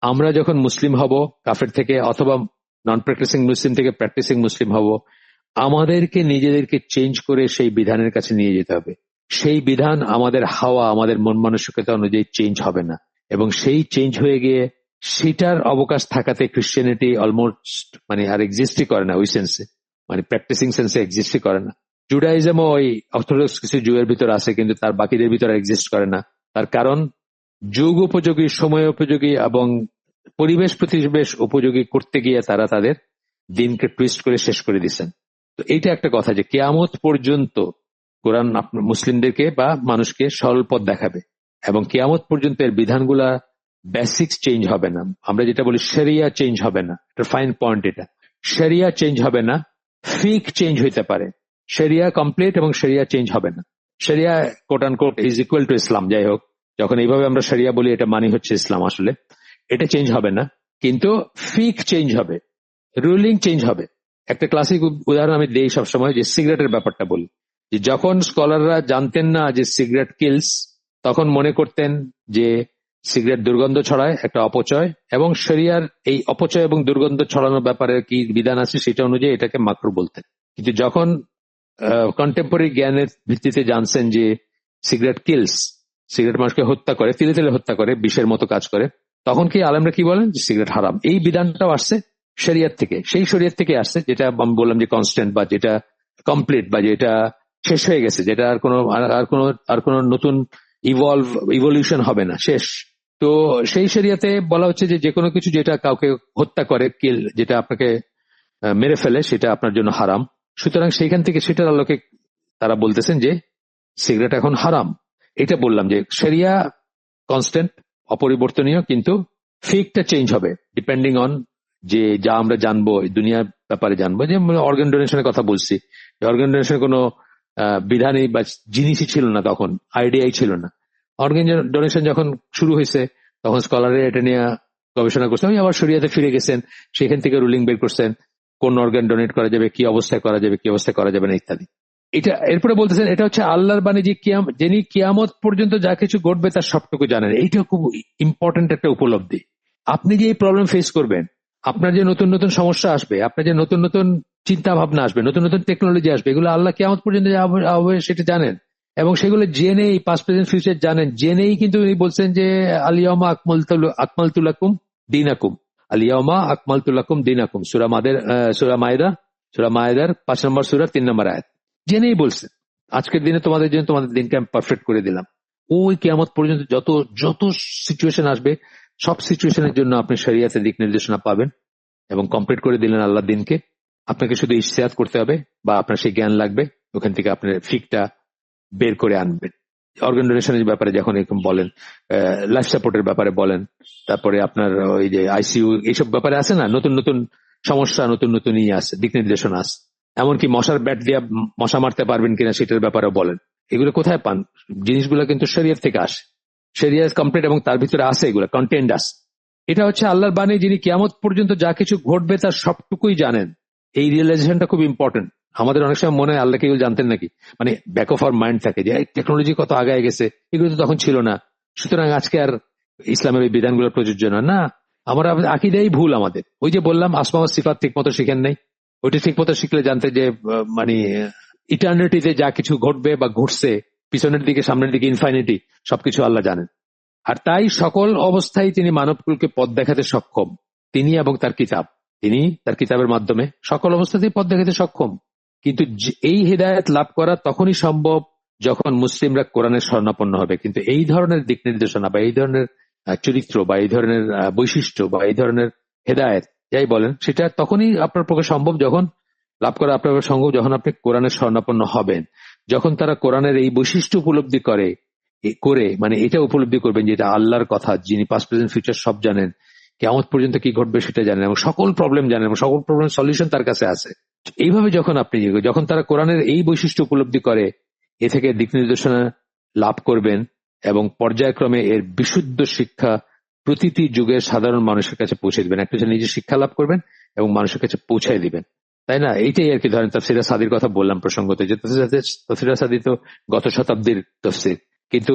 [SPEAKER 1] আমরা যখন মুসলিম হব কাফের থেকে, অথবা নন প্র্যাকটিসিং মুসলিম থেকে প্র্যাকটিসিং মুসলিম হব, আমাদেরকে নিজেদেরকে চেঞ্জ করে সেই বিধানের কাছে নিয়ে যেতে হবে। সেই বিধান আমাদের হাওয়া, আমাদের মন মানসিকতা অনুযায়ী চেঞ্জ হবে না, এবং সেই চেঞ্জ হয়ে গিয়ে সেটার অবকাশ থাকাতে ক্রিশ্চিয়ানিটি অলমোস্ট মানে আর এক্সিস্টই করে না ওই সেন্সে, মানে প্র্যাকটিসিং সেন্সে এক্সিস্টই করে না। জুডাইজমও ওই অর্থোডক্স কিছু যুগের ভিতর আছে, কিন্তু তার বাকিদের ভিতরে এক্সিস্ট করে না। তার কারণ যুগ উপযোগী, সময় উপযোগী এবং পরিবেশ প্রতিবেশ উপযোগী করতে গিয়ে তারা তাদের দিনকে টুইস্ট করে শেষ করে দিচ্ছেন। তো এইটা একটা কথা যে কিয়ামত পর্যন্ত কোরআন মুসলিমদেরকে বা মানুষকে সরল পথ দেখাবে, এবং কিয়ামত পর্যন্ত এর বিধানগুলা বেসিক্স চেঞ্জ হবে না। আমরা যেটা বলি শরিয়া চেঞ্জ হবে না, এটা ফাইন পয়েন্ট। এটা শরিয়া চেঞ্জ হবে না, ফিক চেঞ্জ হইতে পারে, শরিয়া কমপ্লিট এবং শরিয়া চেঞ্জ হবে না। Sharia quote unquote is equal to Islam, যাই হোক, যখন এইভাবে আমরা শরিয়া বলি এটা মানি হচ্ছে ইসলাম, আসলে এটা চেঞ্জ হবে না, কিন্তু ফিক চেঞ্জ হবে, রুলিং চেঞ্জ হবে। একটা ক্লাসিক উদাহরণ আমি দেই সবসময়, যে সিগারেটের ব্যাপারটা বলি, যে যখন স্কলাররা জানতেন না যে সিগারেট কিলস, তখন মনে করতেন যে সিগারেট দুর্গন্ধ ছড়ায়, একটা অপচয়, এবং শরিয়ার এই অপচয় এবং দুর্গন্ধ ছড়ানোর ব্যাপারে কি বিধান আছে সেটা অনুযায়ী এটাকে মাকরু বলতেন। কিন্তু যখন কন্টেম্পোরারি জ্ঞানের ভিত্তিতে জানছেন যে সিগারেট কিলস, সিগারেট মানুষকে হত্যা করে, তিলে তিলে হত্যা করে, বিষের মতো কাজ করে, তখন কি আলেমরা কি বলেন যে সিগারেট হারাম। এই বিধানটাও আসছে শরিয়াত থেকে, সেই শরিয়াত থেকে আসছে, যেটা আমি বললাম যে কনস্ট্যান্ট বা যেটা কমপ্লিট বা যেটা শেষ হয়ে গেছে, যেটা আর কোনো নতুন ইভলিউশন হবে না, শেষ। তো সেই শরিয়াতে বলা হচ্ছে যে কোনো কিছু যেটা কাউকে হত্যা করে, কিল, যেটা আপনাকে মেরে ফেলে, সেটা আপনার জন্য হারাম। সুতরাং সেইখান থেকে সেটার আলোকে তারা বলতেছেন যে সিগারেট এখন হারাম। এটা বললাম যে শরিয়া কনস্ট্যান্ট, অপরিবর্তনীয়, কিন্তু ফিকটা চেঞ্জ হবে ডিপেন্ডিং অন যে যা আমরা জানবো, দুনিয়ার ব্যাপারে জানবো। যে অর্গান ডোনেশনের কথা বলছি, অর্গান ডোনেশনের কোনো বিধানই বা জিনিসই ছিল না তখন, আইডিয়াই ছিল না। অর্গান ডোনেশন যখন শুরু হয়েছে তখন স্কলারে এটা নিয়ে গবেষণা করছেন, আবার শরিয়াতে ফিরে গেছেন, সেখান থেকে রুলিং বের করছেন কোন অর্গান ডোনেট করা যাবে, কি অবস্থায় করা যাবে, কি অবস্থায় করা যাবে না, ইত্যাদি। এটা এরপরে বলতেছেন এটা হচ্ছে আল্লাহর বাণী যে যিনি কিয়ামত পর্যন্ত যা কিছু ঘটবে তার সবটুকু জানেন। এইটা খুব ইম্পর্টেন্ট একটা উপলব্ধি। আপনি যে এই প্রবলেম ফেস করবেন, আপনার যে নতুন নতুন সমস্যা আসবে, আপনার যে নতুন নতুন চিন্তা ভাবনা আসবে, নতুন নতুন টেকনোলজি আসবে, এগুলো আল্লাহ কিয়ামত পর্যন্ত যা হবে সেটা জানেন, এবং সেগুলো জেনেই, পাস্ট প্রেজেন্ট ফিউচার জানেন, জেনেই কিন্তু উনি বলছেন যে আলিয়ামা আকমালতু লাকুম দীনাকুম, আলিয়ামা আকমালতু লাকুম দীনাকুম, সূরা মায়েদার 5 নম্বর সূরা 3 নম্বর আয়াত। জেনেই বলছেন আজকের দিনে তোমাদের জন্য তোমাদের দিনকে আমি পারফেক্ট করে দিলাম। ওই কিয়ামত পর্যন্ত যত যত সিচুয়েশন আসবে, সব সিচুয়েশনের জন্য আপনি শরিয়াতের দিক নির্দেশনা পাবেন, এবং কমপ্লিট করে দিলেন আল্লাহর দিনকে। আপনাকে শুধু ইজতিহাদ করতে হবে, বা আপনার সেই জ্ঞান লাগবে, ওখান থেকে আপনার ফিকটা বের করে আনবেন। অর্গান ডোনেশনের ব্যাপারে যখন এরকম বলেন, লাইফ সাপোর্টের ব্যাপারে বলেন, তারপরে আপনার ওই যে আইসিইউ, এইসব ব্যাপারে আছে না, নতুন নতুন সমস্যা, নতুন নতুন আছে, দিক নির্দেশনা আছে। এমনকি মশার ব্যাট দিয়ে মশা মারতে পারবেন কিনা সেটার ব্যাপারেও বলেন। এগুলো কোথায় পান? জিনিসগুলো কিন্তু শরিয়ত থেকে আসে, শরিয়ত কমপ্লিট, এবং তার ভিতরে আছে এগুলো কন্টেন্ট আছে। এটা হচ্ছে আল্লাহর বাণী, যিনি কিয়ামত পর্যন্ত যা কিছু ঘটবে তার সবটুকুই জানেন। এই রিয়েলাইজেশনটা খুব ইম্পর্টেন্ট। আমাদের অনেক সময় মনে হয় আল্লাহ কি এগুলো জানতেন নাকি, মানে ব্যাক অফ আওয়ার মাইন্ড থাকে যে টেকনোলজি কত আগায় গেছে, এগুলো তো তখন ছিল না, সুতরাং আজকে আর ইসলামের ওই বিধানগুলো প্রযোজ্য না। আমরা আকীদাই ভুল আমাদের। ওই যে বললাম আসমা ও সিফাত ঠিক মতো শিখেন নাই, ওইটা ঠিক মতো শিখলে জানতে যে মানে ইটার্নিটিতে যা কিছু ঘটবে বা ঘটছে, পিছনের দিকে সামনের দিকে ইনফাইনিটি, সবকিছু আল্লাহ জানেন। আর তাই সকল অবস্থায় তিনি মানবকুলকে পথ দেখাতে সক্ষম, তিনি এবং তার কিতাব, তিনি তার কিতাবের মাধ্যমে সকল অবস্থাতেই পথ দেখাতে সক্ষম। কিন্তু এই হিদায়াত লাভ করা তখনই সম্ভব যখন মুসলিমরা কোরআনের শরণাপন্ন হবে। কিন্তু এই ধরনের দিক নির্দেশনা বা এই ধরনের চরিত্র বা এই ধরনের বৈশিষ্ট্য বা এই ধরনের হেদায়েত যাই বলেন, সেটা তখনই আপনার পক্ষে সম্ভব যখন লাভ করা আপনার পক্ষে সম্ভব যখন আপনি কোরআনের শরণাপন্ন হবেন। যখন তারা কোরআনের এই বৈশিষ্ট্য উপলব্ধি করে মানে এটা উপলব্ধি করবেন যে এটা আল্লাহর কথা, যিনি পাস্ট প্রেজেন্ট ফিউচার সব জানেন, কিয়ামত পর্যন্ত কি ঘটবে সেটা জানেন, এবং সকল প্রবলেম জানেন, এবং সকল প্রবলেম সলিউশন তার কাছে আছে। এইভাবে যখন তারা কোরআনের এই বৈশিষ্ট্য উপলব্ধি করে, এ থেকে দিক নির্দেশনা লাভ করবেন এবং পর্যায়ক্রমে এর বিশুদ্ধ শিক্ষা প্রতিটি যুগের সাধারণ মানুষের কাছে পৌঁছে দিবেন। একটা হচ্ছে নিজে শিক্ষা লাভ করবেন এবং মানুষের কাছে পৌঁছায় দিবেন, তাই না? এইটাই আর কি। ধরেন তাফসিরে সাদির কথা বললাম প্রসঙ্গতে, যে তাফসিরে সাদি তো গত শতাব্দীর তফসির, কিন্তু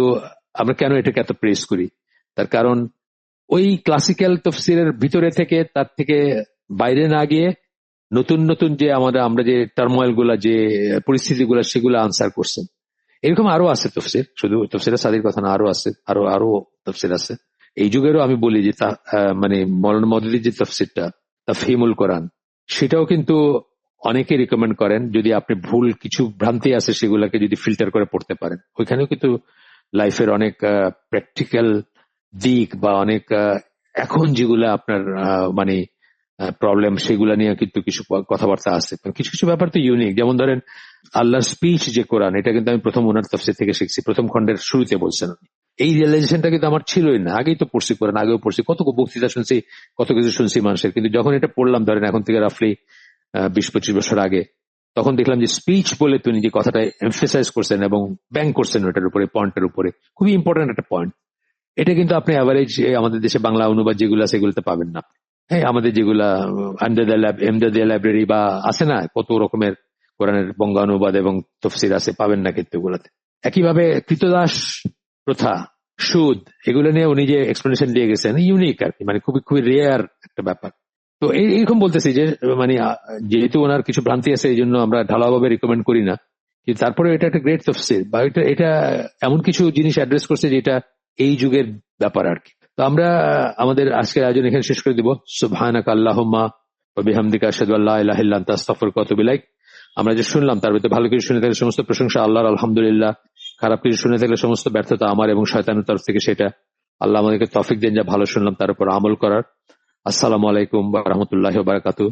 [SPEAKER 1] আমরা কেন এটাকে এত প্রেস করি? তার কারণ ওই ক্লাসিক্যাল তফসিরের ভিতরে থেকে, তার থেকে বাইরে না গিয়ে নতুন নতুন যে আমরা যে টার্মোয়েল গুলা, যে পরিস্থিতি গুলা, সেগুলো আনসার করছেন। এরকম আরো আছে তফসির, শুধু তফসিরে সাদির কথা না, আরো আছে, আরো তফসির আছে এই যুগেরও। আমি বলি যে মানে মওলানা মওদুদীর যে তফসিরটা তাফহিমুল কোরআন, সেটাও কিন্তু অনেকে রিকমেন্ড করেন, যদি আপনি ভুল কিছু ভ্রান্তি আছে সেগুলোকে যদি ফিল্টার করে পড়তে পারেন। ওইখানেও কিন্তু লাইফের অনেক প্র্যাকটিক্যাল দিক বা অনেক এখন যেগুলা আপনার মানে প্রবলেম, সেগুলা নিয়ে কিন্তু কিছু কথাবার্তা আছে। কিছু কিছু ব্যাপার তো ইউনিক, যেমন ধরেন আল্লাহর স্পিচ যে কোরআন, এটা কিন্তু আমি প্রথম ওনার তাফসীর থেকে শিখছি। প্রথম খণ্ডের শুরুতে বলছেন, এই রিয়েলাইজেশনটা কিন্তু আমার ছিলই না। আগেই তো পড়ছি কোরআন, আগেও পড়ছি, কত বক্তৃতা শুনছি, কত কিছু শুনছি মানুষের, কিন্তু যখন এটা পড়লাম, ধরেন এখন থেকে রাফলি 20-25 বছর আগে, তখন দেখলাম যে স্পিচ বলে তিনি যে কথাটা এমফেসাইজ করছেন এবং ব্যাংক করছেন ওটার উপরে, পয়েন্টের উপরে, খুবই ইম্পর্টেন্ট একটা পয়েন্ট। এটা কিন্তু আপনি অ্যাভারেজ আমাদের দেশে বাংলা অনুবাদ যেগুলো আছে এগুলোতে পাবেন না। হ্যাঁ, আমাদের যেগুলা এমদাদিয়া লাইব্রেরি বা আছে না, কত রকমের কোরআনের বঙ্গানুবাদ এবং তফসির আছে, পাবেন না কিন্তু এগুলাতে। একইভাবে কৃতদাস প্রথা, সুদ, এগুলো নিয়ে উনি যে এক্সপ্লেনেশন দিয়ে গেছেন, ইউনিক আর কি, মানে খুবই খুবই রেয়ার একটা ব্যাপার। তো এইরকম বলতেছি যে মানে যেহেতু ওনার কিছু ভ্রান্তি আছে, এই জন্য আমরা ঢালাওভাবে রিকমেন্ড করি না, কিন্তু তারপরে এটা একটা গ্রেট তফসির, বা এটা এমন কিছু জিনিস অ্যাড্রেস করছে যেটা এই যুগের ব্যাপার আর কি। তো আমরা আমাদের আজকের আয়োজন এখানে শেষ করে দিব। সুবহানাকা আল্লাহুম্মা ওয়া বিহামদিকা আশহাদু আল্লা ইলাহা ইল্লা আনতা আস্তাগফিরুকা ওয়া আতুবু ইলাইক। আমরা যে শুনলাম তার ভিতরে ভালো কিছু শুনে থাকলে সমস্ত প্রশংসা আল্লাহর, আলহামদুলিল্লাহ। খারাপ কিছু শুনে থাকলে সমস্ত ব্যর্থতা আমার এবং শয়তানের তরফ থেকে সেটা। আল্লাহ আমাদেরকে তৌফিক দেন যা ভালো শুনলাম তার উপর আমল করার। আসসালামু আলাইকুম ওয়া রাহমাতুল্লাহি ওয়া বারাকাতুহু।